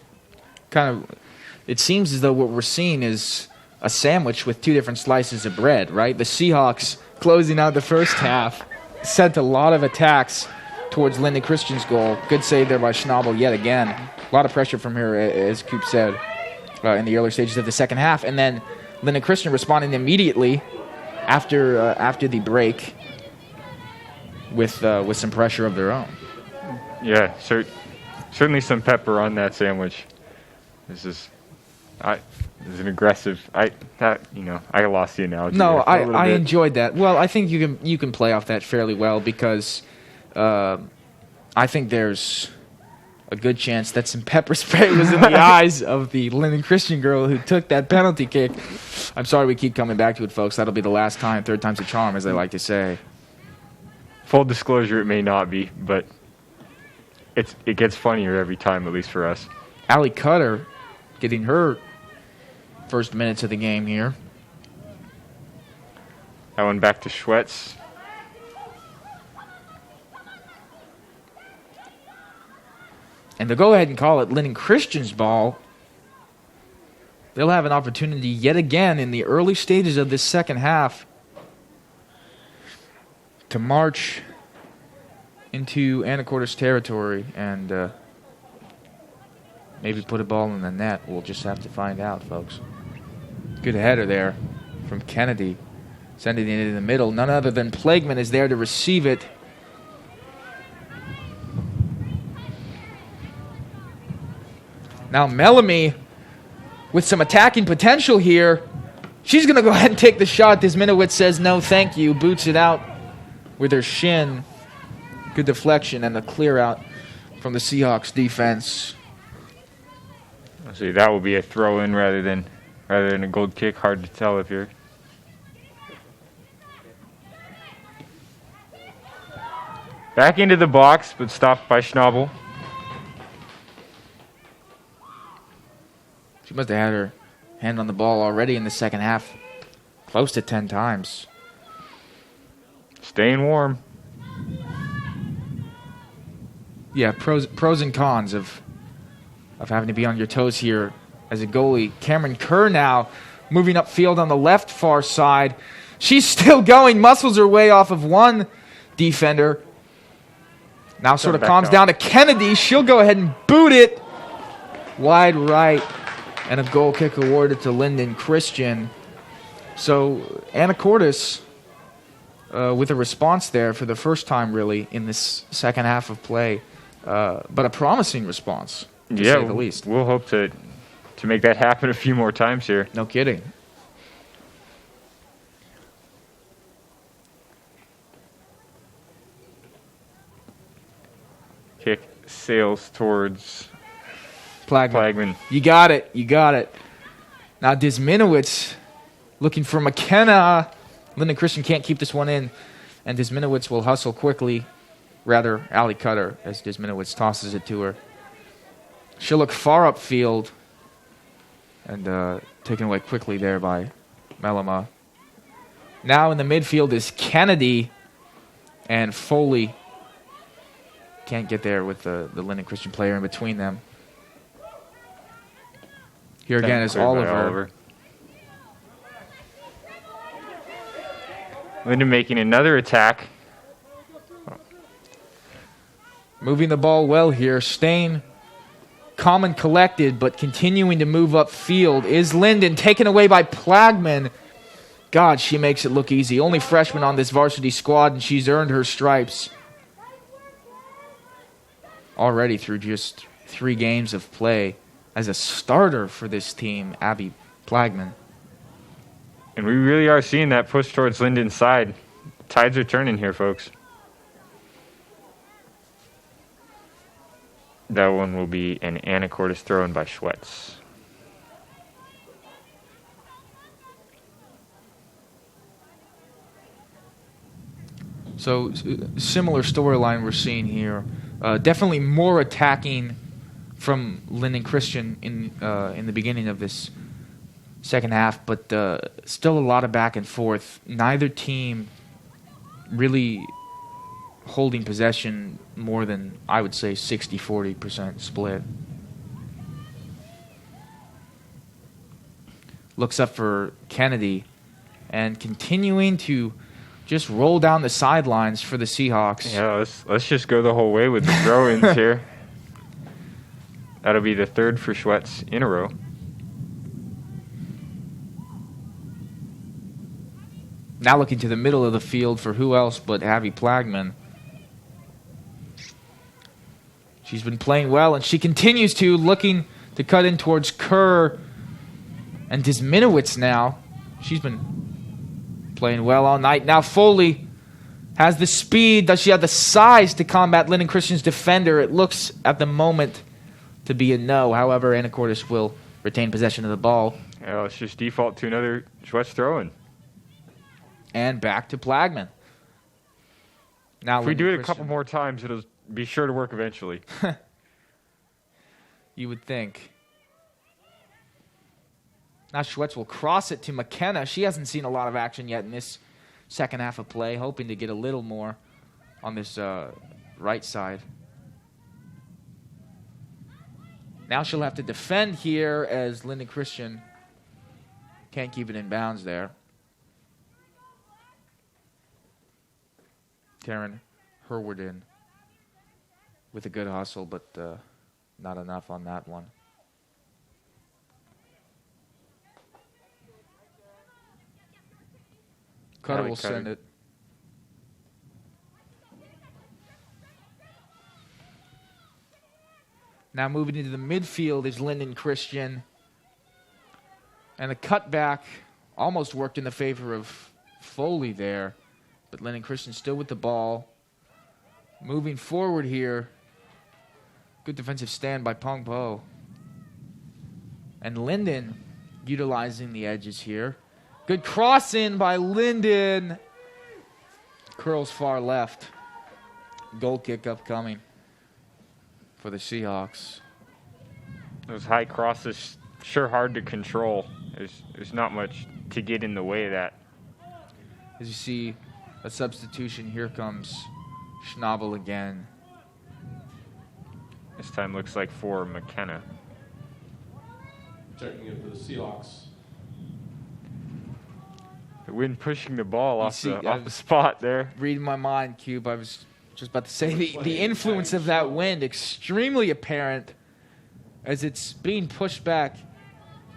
A: It seems as though what we're seeing is a sandwich with two different slices of bread, right? The Seahawks closing out the first half sent a lot of attacks towards Linden Christian's goal. Good save there by Schnabel yet again. A lot of pressure from her, as Coop said, in the early stages of the second half. And then Linden Christian responding immediately after the break with some pressure of their own.
B: Yeah, certainly some pepper on that sandwich. This is an aggressive. I lost the analogy.
A: No, I enjoyed that. Well, I think you can play off that fairly well because I think there's a good chance that some pepper spray was in the eyes of the Linden Christian girl who took that penalty kick. I'm sorry we keep coming back to it, folks. That'll be the last time. Third time's a charm, as they like to say.
B: Full disclosure, it may not be, but it gets funnier every time, at least for us.
A: Allie Cutter getting her first minutes of the game here.
B: That one back to Schwetz.
A: And to go ahead and call it Linden Christian's ball, they'll have an opportunity yet again in the early stages of this second half to march into Anacortes territory and maybe put a ball in the net. We'll just have to find out, folks. Good header there from Kennedy. Sending it in the middle. None other than Plagueman is there to receive it. Now Mellamy with some attacking potential here. She's going to go ahead and take the shot. Disminowitz says no thank you. Boots it out with her shin. Good deflection and a clear out from the Seahawks defense.
B: Let's see, that will be a throw in rather than a gold kick. Hard to tell if you're. Back into the box, but stopped by Schnabel.
A: She must have had her hand on the ball already in the second half, close to 10 times.
B: Staying warm.
A: Yeah, pros and cons of having to be on your toes here as a goalie. Cameron Kerr now moving upfield on the left far side. She's still going, muscles her way off of one defender. Now sort of calms down to Kennedy. She'll go ahead and boot it wide right. And a goal kick awarded to Linden Christian. So Anacortes with a response there for the first time really in this second half of play. But a promising response, to say the least.
B: We'll hope to make that happen a few more times here.
A: No kidding.
B: Kick sails towards
A: Plagueman. You got it. Now Disminowitz looking for McKenna. Linden Christian can't keep this one in. And Disminowitz will hustle quickly. Rather, Allie Cutter as Disminowitz tosses it to her. She'll look far upfield. And taken away quickly there by Mellema. Now in the midfield is Kennedy. And Foley can't get there with the Linden Christian player in between them. Here again is Oliver.
B: Linden making another attack.
A: Moving the ball well here. Staying calm and collected, but continuing to move upfield is Linden. Taken away by Plagueman. God, she makes it look easy. Only freshman on this varsity squad, and she's earned her stripes already through just 3 games of play. As a starter for this team, Abby Plagueman.
B: And we really are seeing that push towards Linden's side. Tides are turning here, folks. That one will be an Anacortes throw-in by Schwetz.
A: So similar storyline we're seeing here. Definitely more attacking from Linden Christian in the beginning of this second half, but still a lot of back and forth. Neither team really holding possession more than, I would say, 60-40% split. Looks up for Kennedy and continuing to just roll down the sidelines for the Seahawks.
B: Yeah, let's just go the whole way with the throw-ins here. That'll be the third for Schwetz in a row.
A: Now looking to the middle of the field for who else but Abby Plagman. She's been playing well, and she continues to, looking to cut in towards Kerr and Disminowitz now. She's been playing well all night. Now Foley has the speed. Does she have the size to combat Linden Christian's defender? It looks at the moment to be a no. However, Anacortes will retain possession of the ball.
B: Yeah, let's just default to another Schwetz throw-in.
A: And back to Plagman. Now,
B: if we do it a couple more times, it'll be sure to work eventually.
A: You would think. Now Schwetz will cross it to McKenna. She hasn't seen a lot of action yet in this second half of play, hoping to get a little more on this right side. Now she'll have to defend here as Linden Christian can't keep it in bounds there. Taryn Herwarden with a good hustle, but not enough on that one. Cutter will send it. Now moving into the midfield is Linden Christian. And the cutback almost worked in the favor of Foley there. But Linden Christian still with the ball. Moving forward here. Good defensive stand by Pong Po. And Linden utilizing the edges here. Good cross in by Linden. Curls far left. Goal kick upcoming for the Seahawks.
B: Those high crosses sure hard to control. There's not much to get in the way of that.
A: As you see a substitution, here comes Schnabel again.
B: This time looks like for McKenna.
C: Checking in for the Seahawks.
B: The wind pushing the ball off the spot there.
A: Reading my mind, Cube. I was just about to say the influence of that wind extremely apparent as it's being pushed back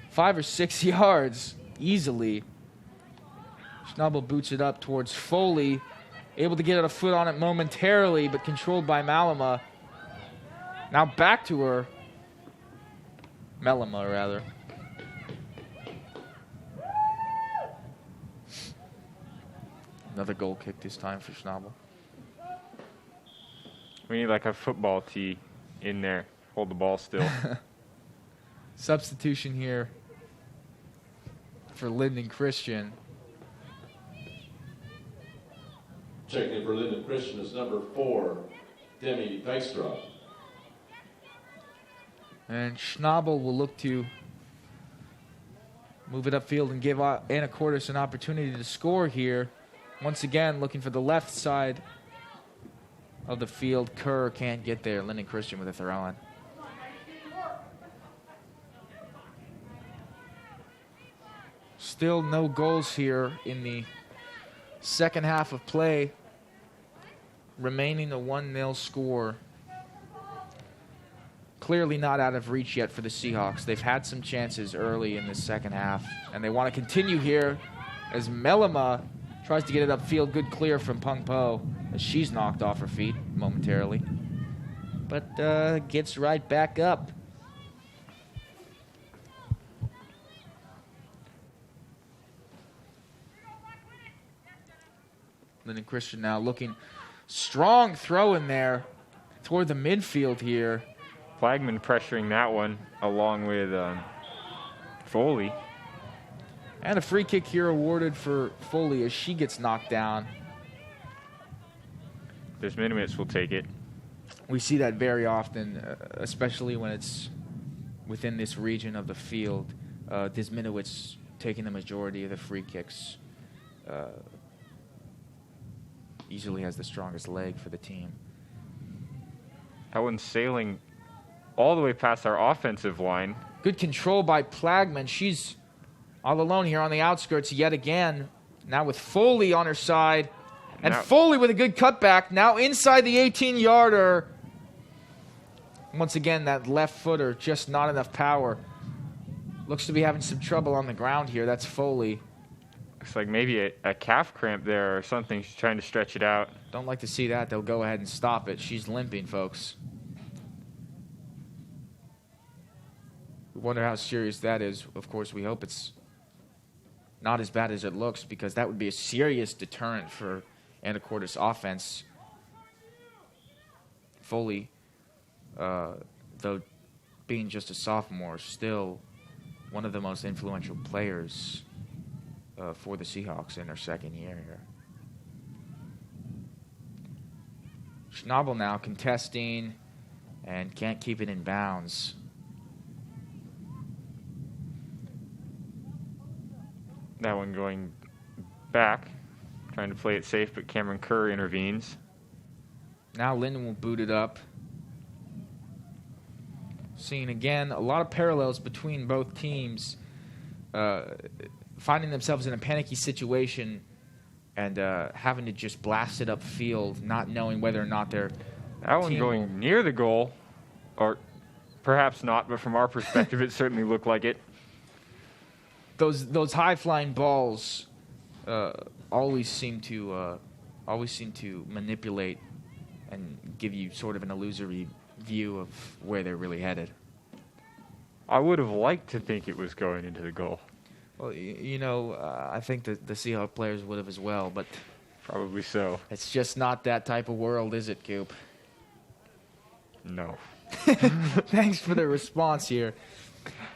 A: 5 or 6 yards easily. Schnabel boots it up towards Foley. Able to get a foot on it momentarily, but controlled by Malama. Now back to her. Melima, rather. Another goal kick this time for Schnabel.
B: We need like a football tee in there. Hold the ball still.
A: Substitution here for Linden Christian.
C: Checking in for Linden Christian is number 4, Demi Dijkstra.
A: And Schnabel will look to move it upfield and give Anacortes an opportunity to score here. Once again, looking for the left side of the field. Kerr can't get there. Linden Christian with a throw-in. Still no goals here in the second half of play. Remaining a 1-0 score. Clearly not out of reach yet for the Seahawks. They've had some chances early in the second half, and they want to continue here as Melima tries to get it upfield. Good clear from Pung Po as she's knocked off her feet momentarily. But gets right back up. Linden Christian now looking strong throw in there toward the midfield here.
B: Plagman pressuring that one along with Foley.
A: And a free kick here awarded for Foley as she gets knocked down.
B: Disminowitz will take it.
A: We see that very often, especially when it's within this region of the field. Disminowitz taking the majority of the free kicks. Easily has the strongest leg for the team.
B: That one's sailing all the way past our offensive line.
A: Good control by Plagman. She's all alone here on the outskirts yet again. Now with Foley on her side. And
B: now,
A: Foley with a good cutback. Now inside the 18-yarder. Once again, that left footer, just not enough power. Looks to be having some trouble on the ground here. That's Foley.
B: Looks like maybe a calf cramp there or something. She's trying to stretch it out.
A: Don't like to see that. They'll go ahead and stop it. She's limping, folks. We wonder how serious that is. Of course, we hope it's not as bad as it looks, because that would be a serious deterrent for Anacortes offense. Foley, though being just a sophomore, still one of the most influential players for the Seahawks in her second year here. Schnabel now contesting and can't keep it in bounds.
B: That one going back, trying to play it safe, but Cameron Kerr intervenes.
A: Now Linden will boot it up. Seeing again a lot of parallels between both teams, finding themselves in a panicky situation and having to just blast it upfield, not knowing whether or not their
B: that one going near the goal, or perhaps not, but from our perspective, it certainly looked like it.
A: Those high-flying balls always seem to manipulate and give you sort of an illusory view of where they're really headed.
B: I would have liked to think it was going into the goal.
A: Well, I think that the Seahawks players would have as well, but
B: probably so.
A: It's just not that type of world, is it, Coop?
B: No.
A: Thanks for the response here.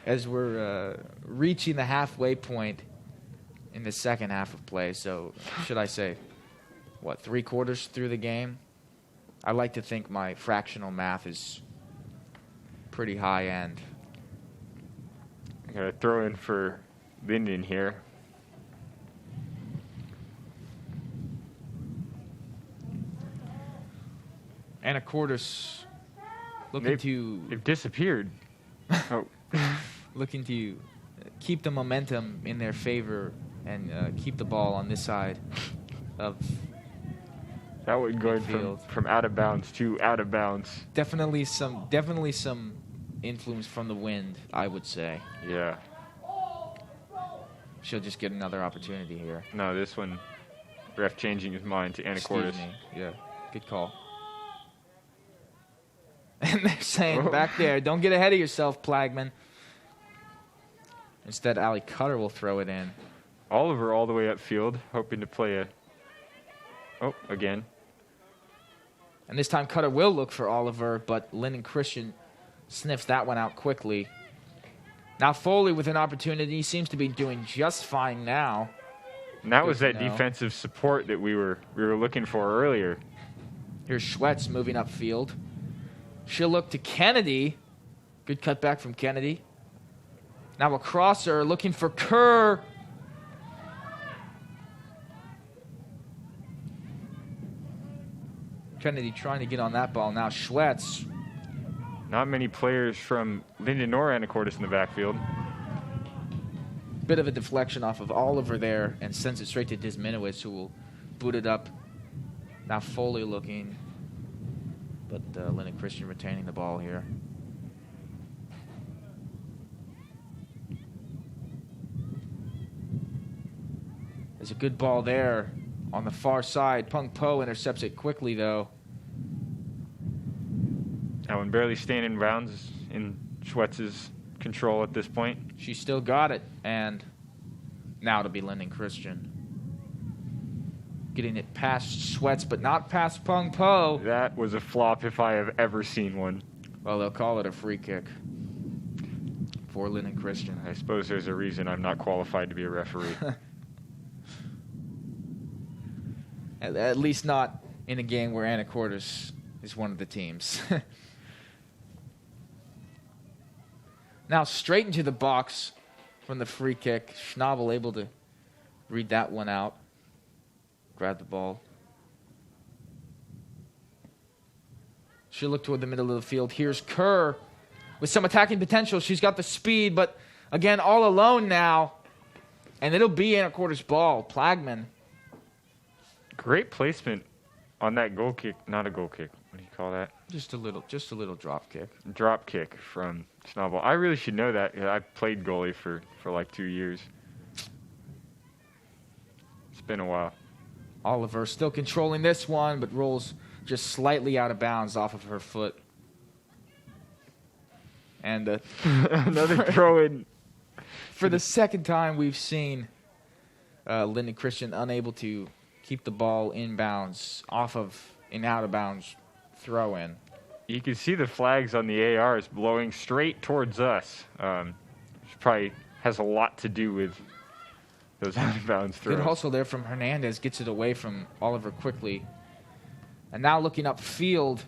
A: As we're reaching the halfway point in the second half of play. So, should I say, 3/4 through the game? I like to think my fractional math is pretty high end.
B: I gotta throw in for Linden here.
A: Anacortes looking
B: they've disappeared. Oh.
A: Looking to keep the momentum in their favor and keep the ball on this side of
B: that one going from out of bounds to out of bounds.
A: Definitely some influence from the wind, I would say.
B: Yeah.
A: She'll just get another opportunity here.
B: No, this one, ref changing his mind to Anacortes.
A: Excuse me. Yeah, good call. And they're saying back there, don't get ahead of yourself, Plagman. Instead, Allie Cutter will throw it in.
B: Oliver all the way upfield, hoping to play again.
A: And this time Cutter will look for Oliver, but Lyndon Christian sniffs that one out quickly. Now Foley with an opportunity, seems to be doing just fine now.
B: And that was that defensive support that we were looking for earlier.
A: Here's Schwetz moving upfield. She'll look to Kennedy. Good cutback from Kennedy. Now a crosser looking for Kerr. Kennedy trying to get on that ball. Now Schwetz.
B: Not many players from Linden or Anacortes in the backfield.
A: Bit of a deflection off of Oliver there and sends it straight to Disminowitz, who will boot it up. Now Foley looking. But Lyndon Christian retaining the ball here. There's a good ball there on the far side. Pung Po intercepts it quickly, though.
B: That one barely staying in bounds in Schwetz's control at this point.
A: She still got it, and now it'll be Lyndon Christian. Getting it past Schwetz, but not past Pung Po.
B: That was a flop if I have ever seen one.
A: Well, they'll call it a free kick for Linden Christian.
B: I suppose there's a reason I'm not qualified to be a referee.
A: At least not in a game where Anacortes is one of the teams. Now straight into the box from the free kick. Schnabel able to read that one out. Grab the ball. She'll look toward the middle of the field. Here's Kerr with some attacking potential. She's got the speed, but again, all alone now. And it'll be Anacortes' ball. Plagman.
B: Great placement on that goal kick. Not a goal kick. What do you call that?
A: Just a little drop kick.
B: Drop kick from Schnabel. I really should know that. I played goalie for like 2 years. It's been a while.
A: Oliver still controlling this one, but rolls just slightly out of bounds off of her foot. And
B: another throw in.
A: For the second time, we've seen Linden Christian unable to keep the ball in bounds off of an out of bounds throw in.
B: You can see the flags on the ARs blowing straight towards us. Which probably has a lot to do with those out of bounds throws.
A: Good hustle there from Hernandez. Gets it away from Oliver quickly. And now looking upfield.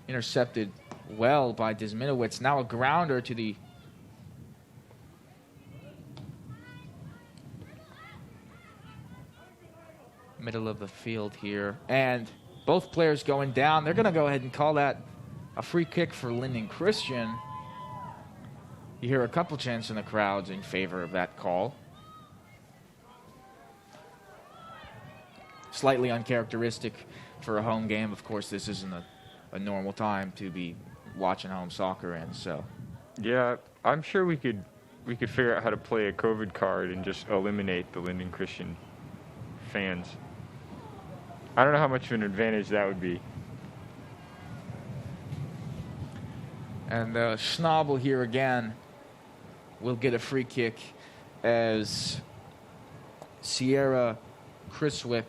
A: Intercepted well by Desminowitz. Now a grounder to the middle of the field here. And both players going down. They're going to go ahead and call that a free kick for Linden Christian. You hear a couple chants in the crowds in favor of that call. Slightly uncharacteristic for a home game. Of course, this isn't a normal time to be watching home soccer in. So,
B: yeah, I'm sure we could figure out how to play a COVID card and just eliminate the Linden Christian fans. I don't know how much of an advantage that would be.
A: And Schnabel here again will get a free kick as Sierra Criswick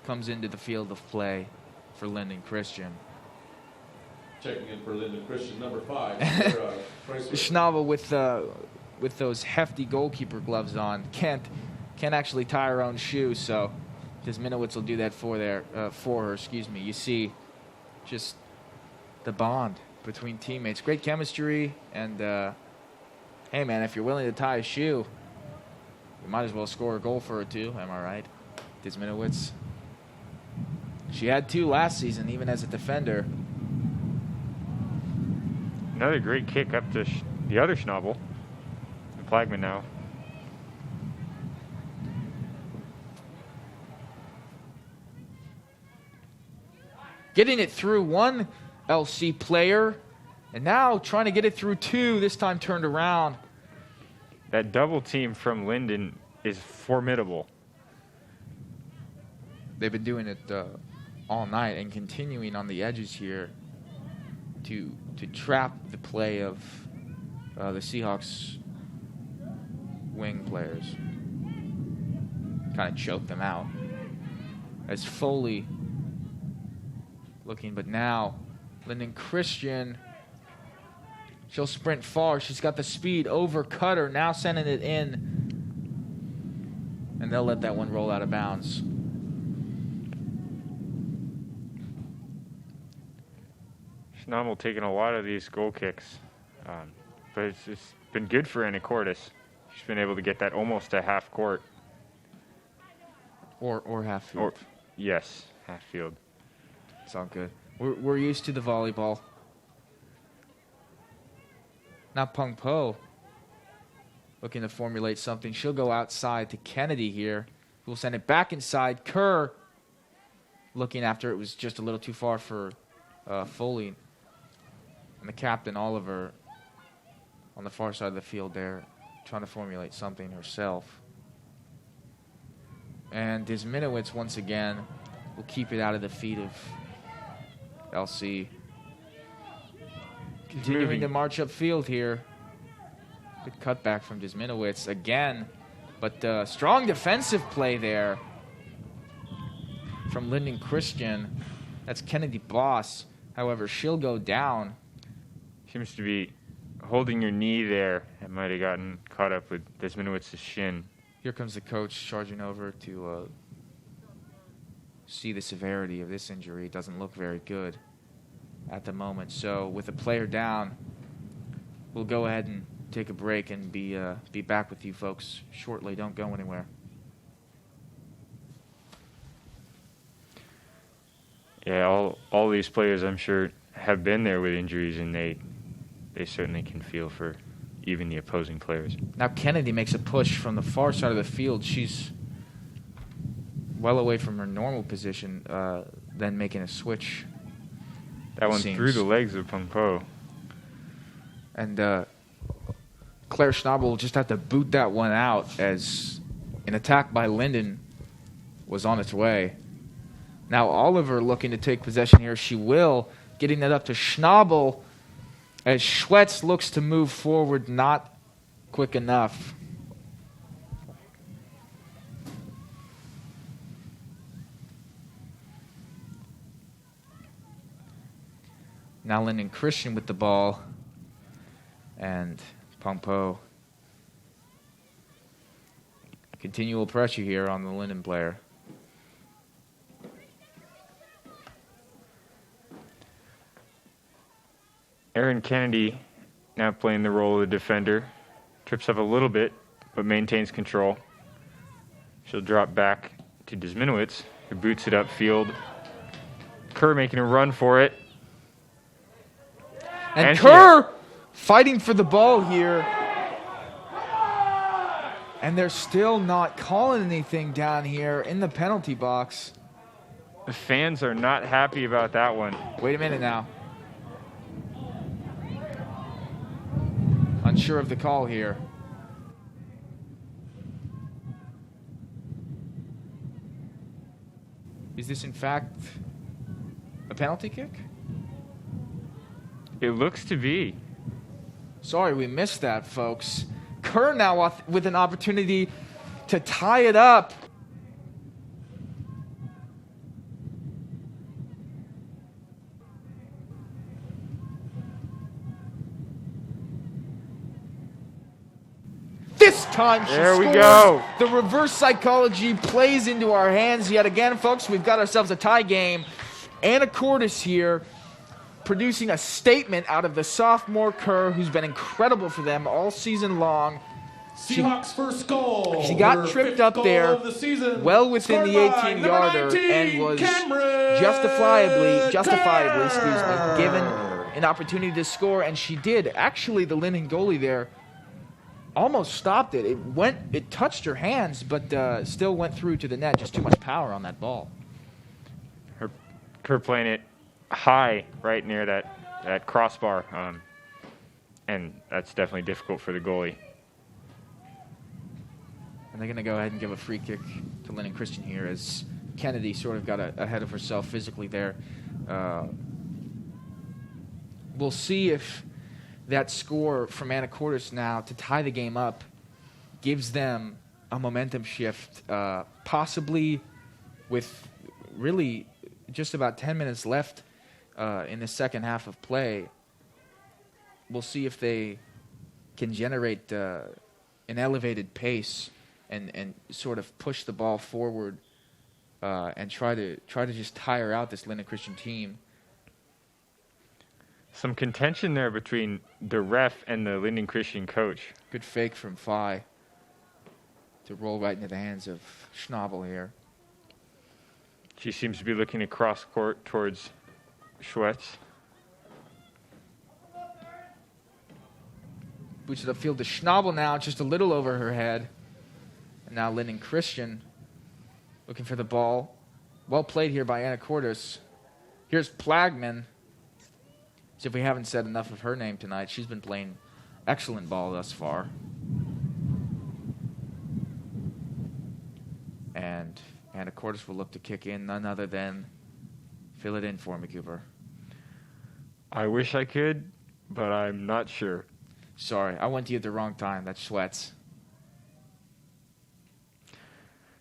A: comes into the field of play for Linden Christian.
C: Checking in for Linden Christian, number 5.
A: Schnabel with those hefty goalkeeper gloves on can't actually tie her own shoe, so Desminowitz will do that for her. You see, just the bond between teammates, great chemistry, and hey man, if you're willing to tie a shoe, you might as well score a goal for her too. Am I right, Desminowitz? She had 2 last season, even as a defender.
B: Another great kick up to the other Schnabel. The Plagman now.
A: Getting it through one LC player, and now trying to get it through 2, this time turned around.
B: That double team from Linden is formidable.
A: They've been doing it all night and continuing on the edges here to trap the play of the Seahawks wing players. Kind of choke them out. As Foley looking, but now Linden Christian, she'll sprint far. She's got the speed over Cutter, now sending it in. And they'll let that one roll out of bounds.
B: Schnabel taking a lot of these goal kicks, but it's been good for Anacortes. She's been able to get that almost to half court.
A: Or half field.
B: Yes, half field.
A: It's all good. We're used to the volleyball. Now Pung Po looking to formulate something. She'll go outside to Kennedy here. Who'll send it back inside. Kerr looking after it was just a little too far for Foley. And the captain, Oliver, on the far side of the field there, trying to formulate something herself. And Desminowitz, once again, will keep it out of the feet of LC. Continuing to march upfield here. Good cutback from Desminowitz again. But strong defensive play there from Linden Christian. That's Kennedy Boss. However, she'll go down.
B: Seems to be holding your knee there. It might have gotten caught up with Desminowitz's shin.
A: Here comes the coach charging over to see the severity of this injury. It doesn't look very good at the moment. So with a player down, we'll go ahead and take a break and be back with you folks shortly. Don't go anywhere.
B: Yeah, all these players, I'm sure, have been there with injuries, and they certainly can feel for even the opposing players.
A: Now Kennedy makes a push from the far side of the field. She's well away from her normal position, then making a switch.
B: That one through the legs of Peng Po.
A: And Claire Schnabel will just have to boot that one out as an attack by Linden was on its way. Now Oliver looking to take possession here. She will, getting that up to Schnabel as Schwetz looks to move forward, not quick enough. Now Linden Christian with the ball. And Pompo. Continual pressure here on the Linden player.
B: Erin Kennedy now playing the role of the defender. Trips up a little bit, but maintains control. She'll drop back to Desminowitz, who boots it upfield. Kerr making a run for it.
A: And Kerr fighting for the ball here. And they're still not calling anything down here in the penalty box.
B: The fans are not happy about that one.
A: Wait a minute now. Unsure of the call here. Is this in fact a penalty kick?
B: It looks to be.
A: Sorry, we missed that, folks. Kerr now with an opportunity to tie it up. This time she
B: there
A: scores.
B: We go.
A: The reverse psychology plays into our hands yet again, folks. We've got ourselves a tie game. Anacortes here producing a statement out of the sophomore Kerr, who's been incredible for them all season long.
C: Seahawks first goal.
A: She got tripped up there well within the 18-yarder and was justifiably given an opportunity to score, and she did. Actually, the Linden goalie there almost stopped it. It touched her hands, but still went through to the net. Just too much power on that ball.
B: Kerr playing it high right near that crossbar, and that's definitely difficult for the goalie.
A: And they're going to go ahead and give a free kick to Linden Christian here as Kennedy sort of got ahead of herself physically there. We'll see if that score from Anacortes now to tie the game up gives them a momentum shift, possibly with really just about 10 minutes left in the second half of play. We'll see if they can generate an elevated pace and sort of push the ball forward and try to just tire out this Linden Christian team.
B: Some contention there between the ref and the Linden Christian coach.
A: Good fake from Phi to roll right into the hands of Schnabel here.
B: She seems to be looking across court towards Schwetz.
A: Boots it upfield to Schnabel now, just a little over her head. And now Linden Christian looking for the ball. Well played here by Anacortes. Here's Plagman. See if we haven't said enough of her name tonight. She's been playing excellent ball thus far. And Anacortes will look to kick in, none other than fill it in for me, Cooper.
B: I wish I could, but I'm not sure.
A: Sorry, I went to you at the wrong time. That's Schwetz.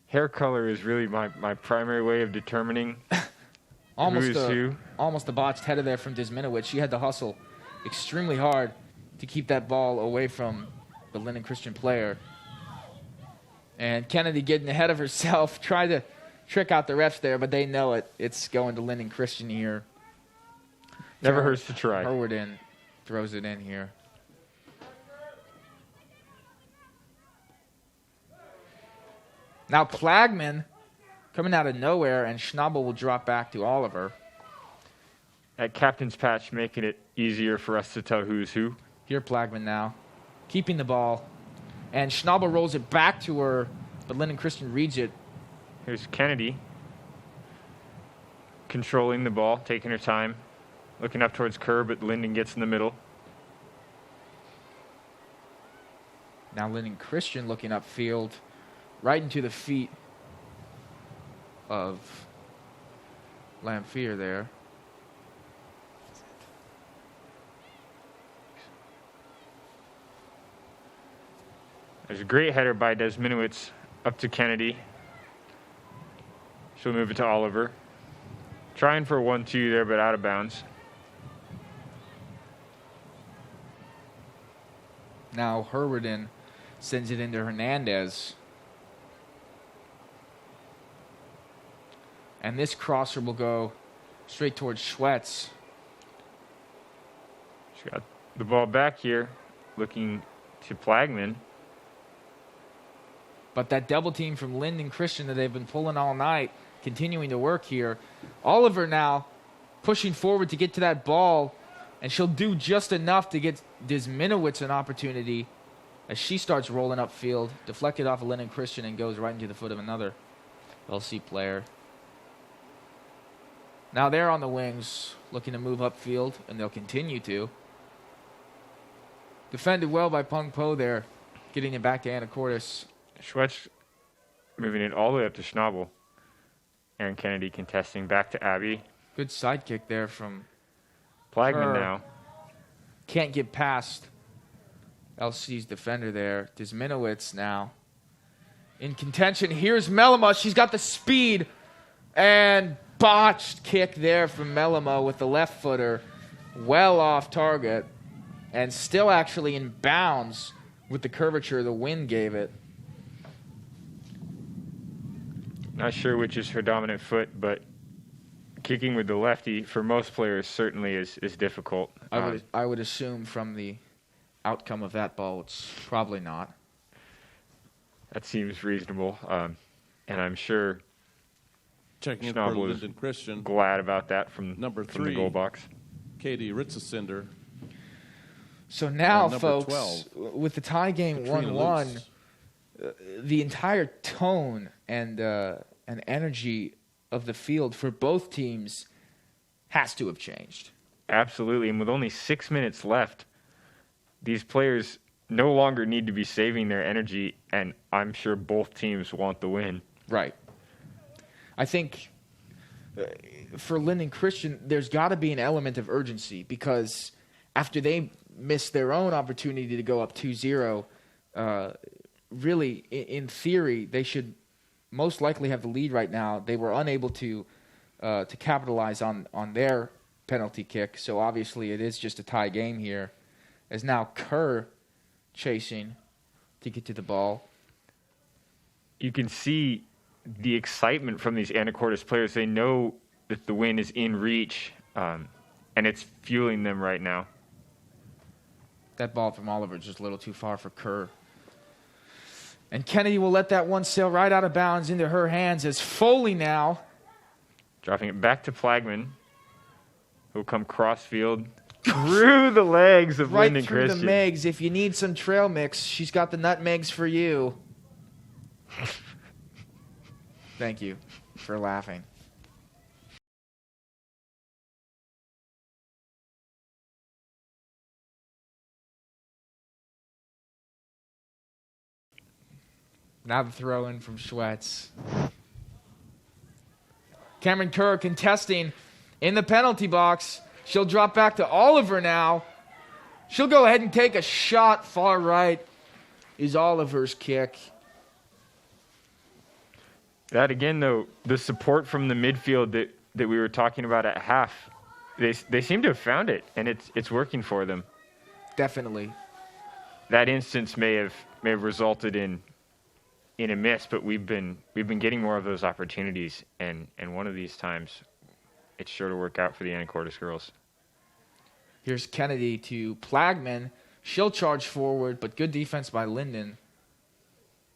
B: Hair color is really my primary way of determining
A: Almost
B: who's who.
A: Almost a botched header there from Desminowicz. She had to hustle extremely hard to keep that ball away from the Linden Christian player. And Kennedy getting ahead of herself, tried to trick out the refs there, but they know it. It's going to Linden Christian here.
B: Never hurts to try.
A: Herward throws it in here. Now Plagman coming out of nowhere, and Schnabel will drop back to Oliver.
B: That captain's patch making it easier for us to tell who's who.
A: Here Plagman now, keeping the ball. And Schnabel rolls it back to her, but Linden Christian reads it.
B: Here's Kennedy controlling the ball, taking her time, looking up towards Kerr, but Linden gets in the middle.
A: Now Linden Christian looking upfield, right into the feet of Lamphere there.
B: There's a great header by Desminowicz up to Kennedy. She'll move it to Oliver. Trying for a 1-2 there, but out of bounds.
A: Now Herward sends it into Hernandez. And this crosser will go straight towards Schwetz.
B: She's got the ball back here, looking to Plagman.
A: But that double team from Linden Christian that they've been pulling all night, continuing to work here. Oliver now pushing forward to get to that ball, and she'll do just enough to get Desminowicz an opportunity as she starts rolling upfield, deflected off of Linden Christian and goes right into the foot of another LC player. Now they're on the wings, looking to move upfield, and they'll continue to. Defended well by Peng Po there, getting it back to Anacortes.
B: Schwetz moving it all the way up to Schnabel. Aaron Kennedy contesting back to Abby.
A: Good sidekick there from
B: Plagman
A: her.
B: now.
A: Can't get past LC's defender there. Desminowicz now in contention. Here's Melema. She's got the speed, and botched kick there from Melema with the left footer. Well off target, and still actually in bounds with the curvature the wind gave it.
B: Not sure which is her dominant foot, but kicking with the lefty for most players certainly is difficult.
A: I would assume from the outcome of that ball, it's probably not.
B: That seems reasonable, and I'm sure
C: Checking in for
B: Schnabel
C: Linden Christian.
B: glad about that from
C: Number
B: the goal box.
C: Katie Ritzesinder.
A: So now,
C: number
A: folks,
C: 12,
A: with the tie game
C: Katrina
A: 1-1,
C: Luce.
A: The entire tone and energy of the field for both teams has to have changed.
B: Absolutely, and with only 6 minutes left, these players no longer need to be saving their energy, and I'm sure both teams want the win.
A: Right. I think for Linden Christian, there's got to be an element of urgency because after they missed their own opportunity to go up 2-0, really, in theory, they should most likely have the lead right now. They were unable to capitalize on their penalty kick, so obviously it is just a tie game here. As now Kerr chasing to get to the ball.
B: You can see the excitement from these Anacortes players. They know that the win is in reach, and it's fueling them right now.
A: That ball from Oliver just a little too far for Kerr. And Kennedy will let that one sail right out of bounds into her hands as Foley now.
B: Dropping it back to Plagman, who'll come cross-field through the legs of
A: Right
B: Linden
A: through
B: Christian.
A: the megs. If you need some trail mix, she's got the nutmegs for you. Thank you for laughing. Now the throw in from Schwetz. Cameron Kerr contesting in the penalty box. She'll drop back to Oliver now. She'll go ahead and take a shot far right is Oliver's kick.
B: That again, though, the support from the midfield that we were talking about at half, they seem to have found it, and it's working for them.
A: Definitely.
B: That instance may have resulted in a miss, but we've been getting more of those opportunities, and one of these times, it's sure to work out for the Anacortes girls.
A: Here's Kennedy to Plagman. She'll charge forward, but good defense by Linden,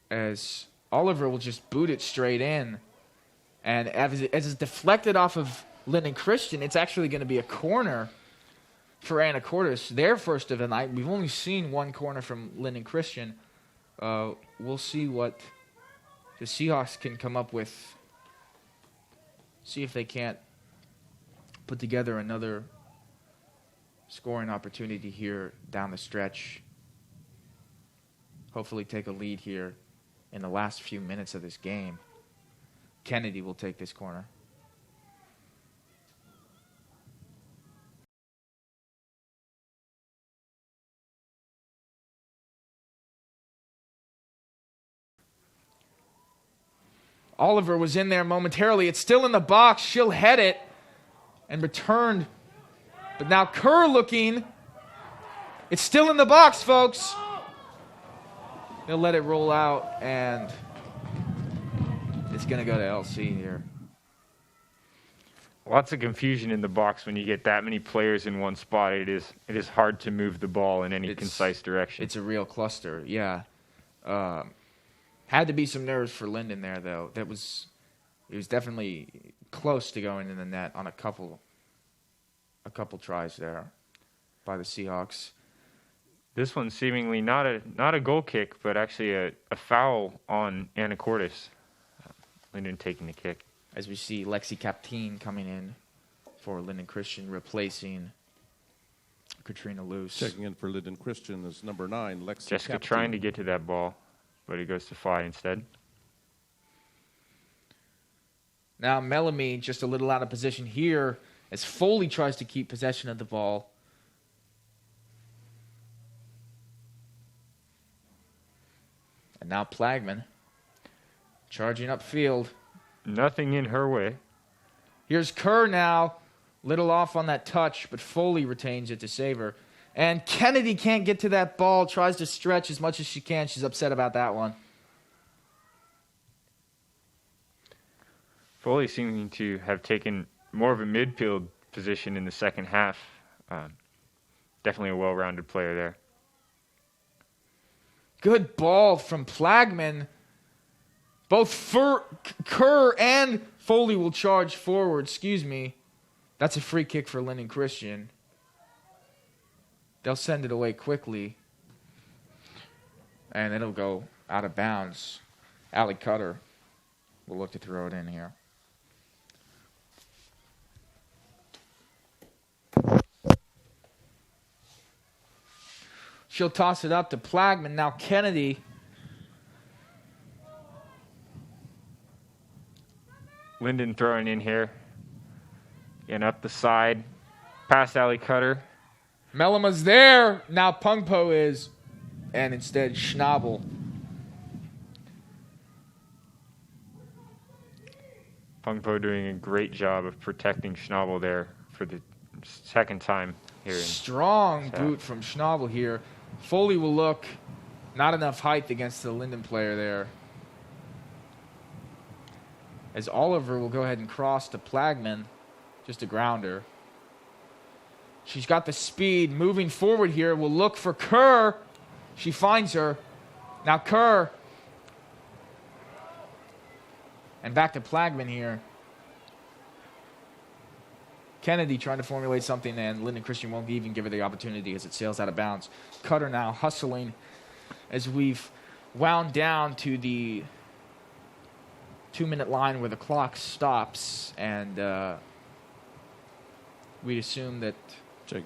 A: as Oliver will just boot it straight in. And as it's deflected off of Linden Christian, it's actually going to be a corner for Anacortes, their first of the night. We've only seen one corner from Linden Christian. We'll see what the Seahawks can come up with. See if they can't put together another scoring opportunity here down the stretch. Hopefully take a lead here in the last few minutes of this game. Kennedy will take this corner. Oliver was in there momentarily. It's still in the box. She'll head it and returned. But now Kerr looking. It's still in the box, folks. They'll let it roll out, and it's going to go to LC here.
B: Lots of confusion in the box when you get that many players in one spot. It is hard to move the ball in any concise direction.
A: It's a real cluster, yeah. Had to be some nerves for Linden there, though. It was definitely close to going in the net on a couple tries there by the Seahawks.
B: This one's seemingly not a goal kick, but actually a foul on Anacortes. Linden taking the kick.
A: As we see Lexi Capteen coming in for Linden Christian, replacing Katrina Luce.
C: Checking in for Linden Christian is number 9, Lexi
B: Jessica
C: Captain.
B: trying to get to that ball, but he goes to fly instead.
A: Now Mellamy just a little out of position here as Foley tries to keep possession of the ball. And now Plagman charging upfield.
B: Nothing in her way.
A: Here's Kerr now. Little off on that touch, but Foley retains it to save her. And Kennedy can't get to that ball. Tries to stretch as much as she can. She's upset about that one.
B: Foley seeming to have taken more of a midfield position in the second half. Definitely a well-rounded player there.
A: Good ball from Plagman. Both Kerr and Foley will charge forward. Excuse me. That's a free kick for Linden Christian. They'll send it away quickly. And it'll go out of bounds. Allie Cutter will look to throw it in here. She'll toss it up to Plagman. Now Kennedy.
B: Linden throwing in here. And up the side. Past Allie Cutter.
A: Mellama's there. Now Pungpo is. And instead Schnabel.
B: Pungpo doing a great job of protecting Schnabel there for the second time here.
A: Strong boot from Schnabel here. Foley will look. Not enough height against the Linden player there. As Oliver will go ahead and cross to Plagman. Just a grounder. She's got the speed. Moving forward here. Will look for Kerr. She finds her. Now Kerr. And back to Plagman here. Kennedy trying to formulate something, and Linden Christian won't even give her the opportunity as it sails out of bounds. Cutter now hustling as we've wound down to the 2-minute line where the clock stops, and we'd assume that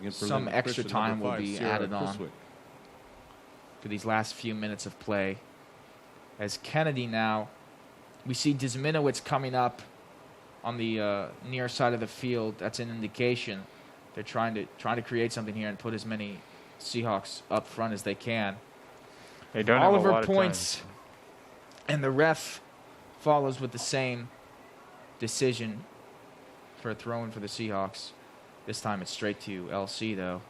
A: some extra time will be added on for these last few minutes of play. As Kennedy now, we see Dzminowicz coming up on the near side of the field. That's an indication they're trying to create something here and put as many Seahawks up front as they can.
B: They don't
A: Oliver
B: have a lot
A: points,
B: of time.
A: And the ref follows with the same decision for a throw-in for the Seahawks. This time it's straight to LC, though.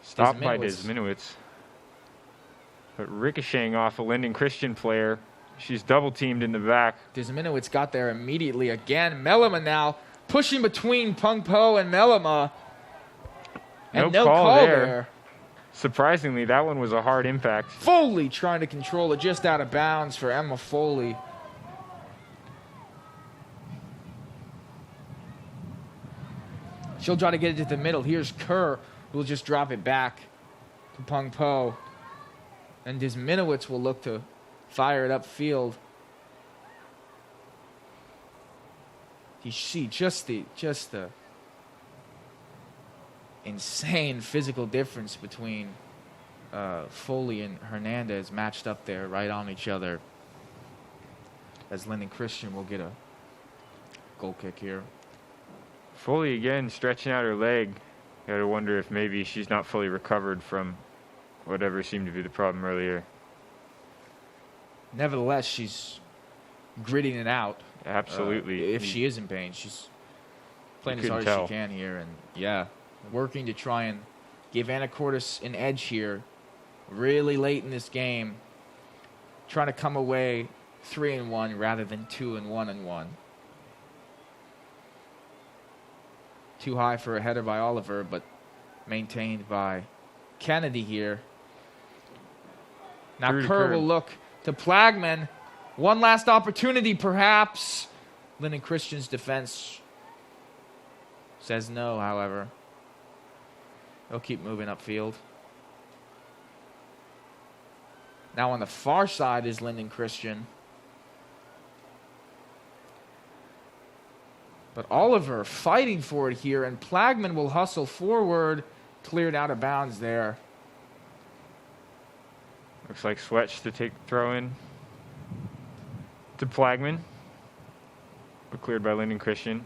B: Stopped by Desminowitz. But ricocheting off a Linden Christian player. She's double-teamed in the back.
A: Desminowitz got there immediately again. Melima now pushing between Pung Po and Melima. And no call there.
B: Surprisingly, that one was a hard impact.
A: Foley trying to control it just out of bounds for Emma Foley. She'll try to get it to the middle. Here's Kerr, who will just drop it back to Pung Po. And Desminowitz will look to fire it upfield. You see just the insane physical difference between Foley and Hernandez matched up there right on each other. As Linden Christian will get a goal kick here.
B: Foley again stretching out her leg. Gotta wonder if maybe she's not fully recovered from whatever seemed to be the problem earlier.
A: Nevertheless, she's gritting it out.
B: Absolutely.
A: If she is in pain, she's playing as hard as she can here. And, yeah, working to try and give Anacortes an edge here really late in this game. Trying to come away 3-1 rather than 2-1-1. Too high for a header by Oliver, but maintained by Kennedy here. Now Kerr will look to Plagman. One last opportunity, perhaps. Linden Christian's defense says no, however. They'll keep moving upfield. Now on the far side is Linden Christian. But Oliver fighting for it here, and Plagman will hustle forward. Cleared out of bounds there.
B: Looks like Swetch to take the throw in to Plagman. But cleared by Linden Christian.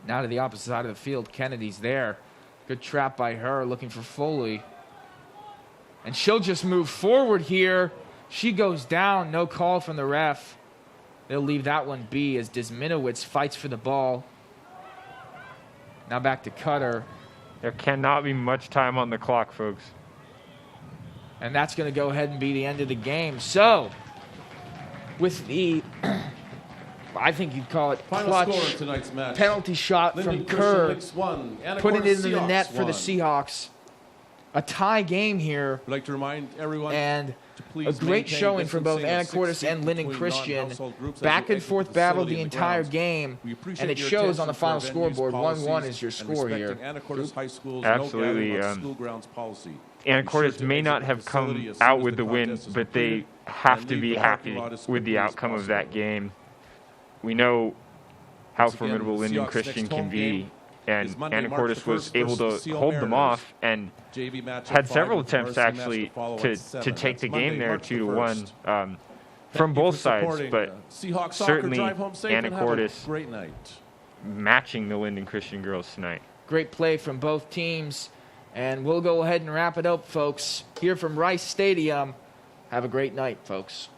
A: Now to the opposite side of the field. Kennedy's there. Good trap by her, looking for Foley. And she'll just move forward here. She goes down. No call from the ref. They'll leave that one be as Desminowitz fights for the ball. Now back to Cutter.
B: There cannot be much time on the clock, folks.
A: And that's going to go ahead and be the end of the game. So, with the, I think you'd call it clutch penalty shot from Kerr, putting it into the net for the Seahawks. A tie game here.
C: I'd like to remind everyone
A: and a great showing from both Anacortes and Linden Christian. Back and forth battle the entire game, and it shows on the final scoreboard. 1-1 is your score here.
B: Absolutely. Anacortes may not have come out with the win, but they have to be happy with the outcome of that game. We know how formidable Linden Christian can be, and Anacortes was able to hold them off and had several attempts actually to take the game there 2-1 from both sides, but certainly Anacortes matching the Linden Christian girls tonight.
A: Great play from both teams, and we'll go ahead and wrap it up, folks. Here from Rice Stadium. Have a great night, folks.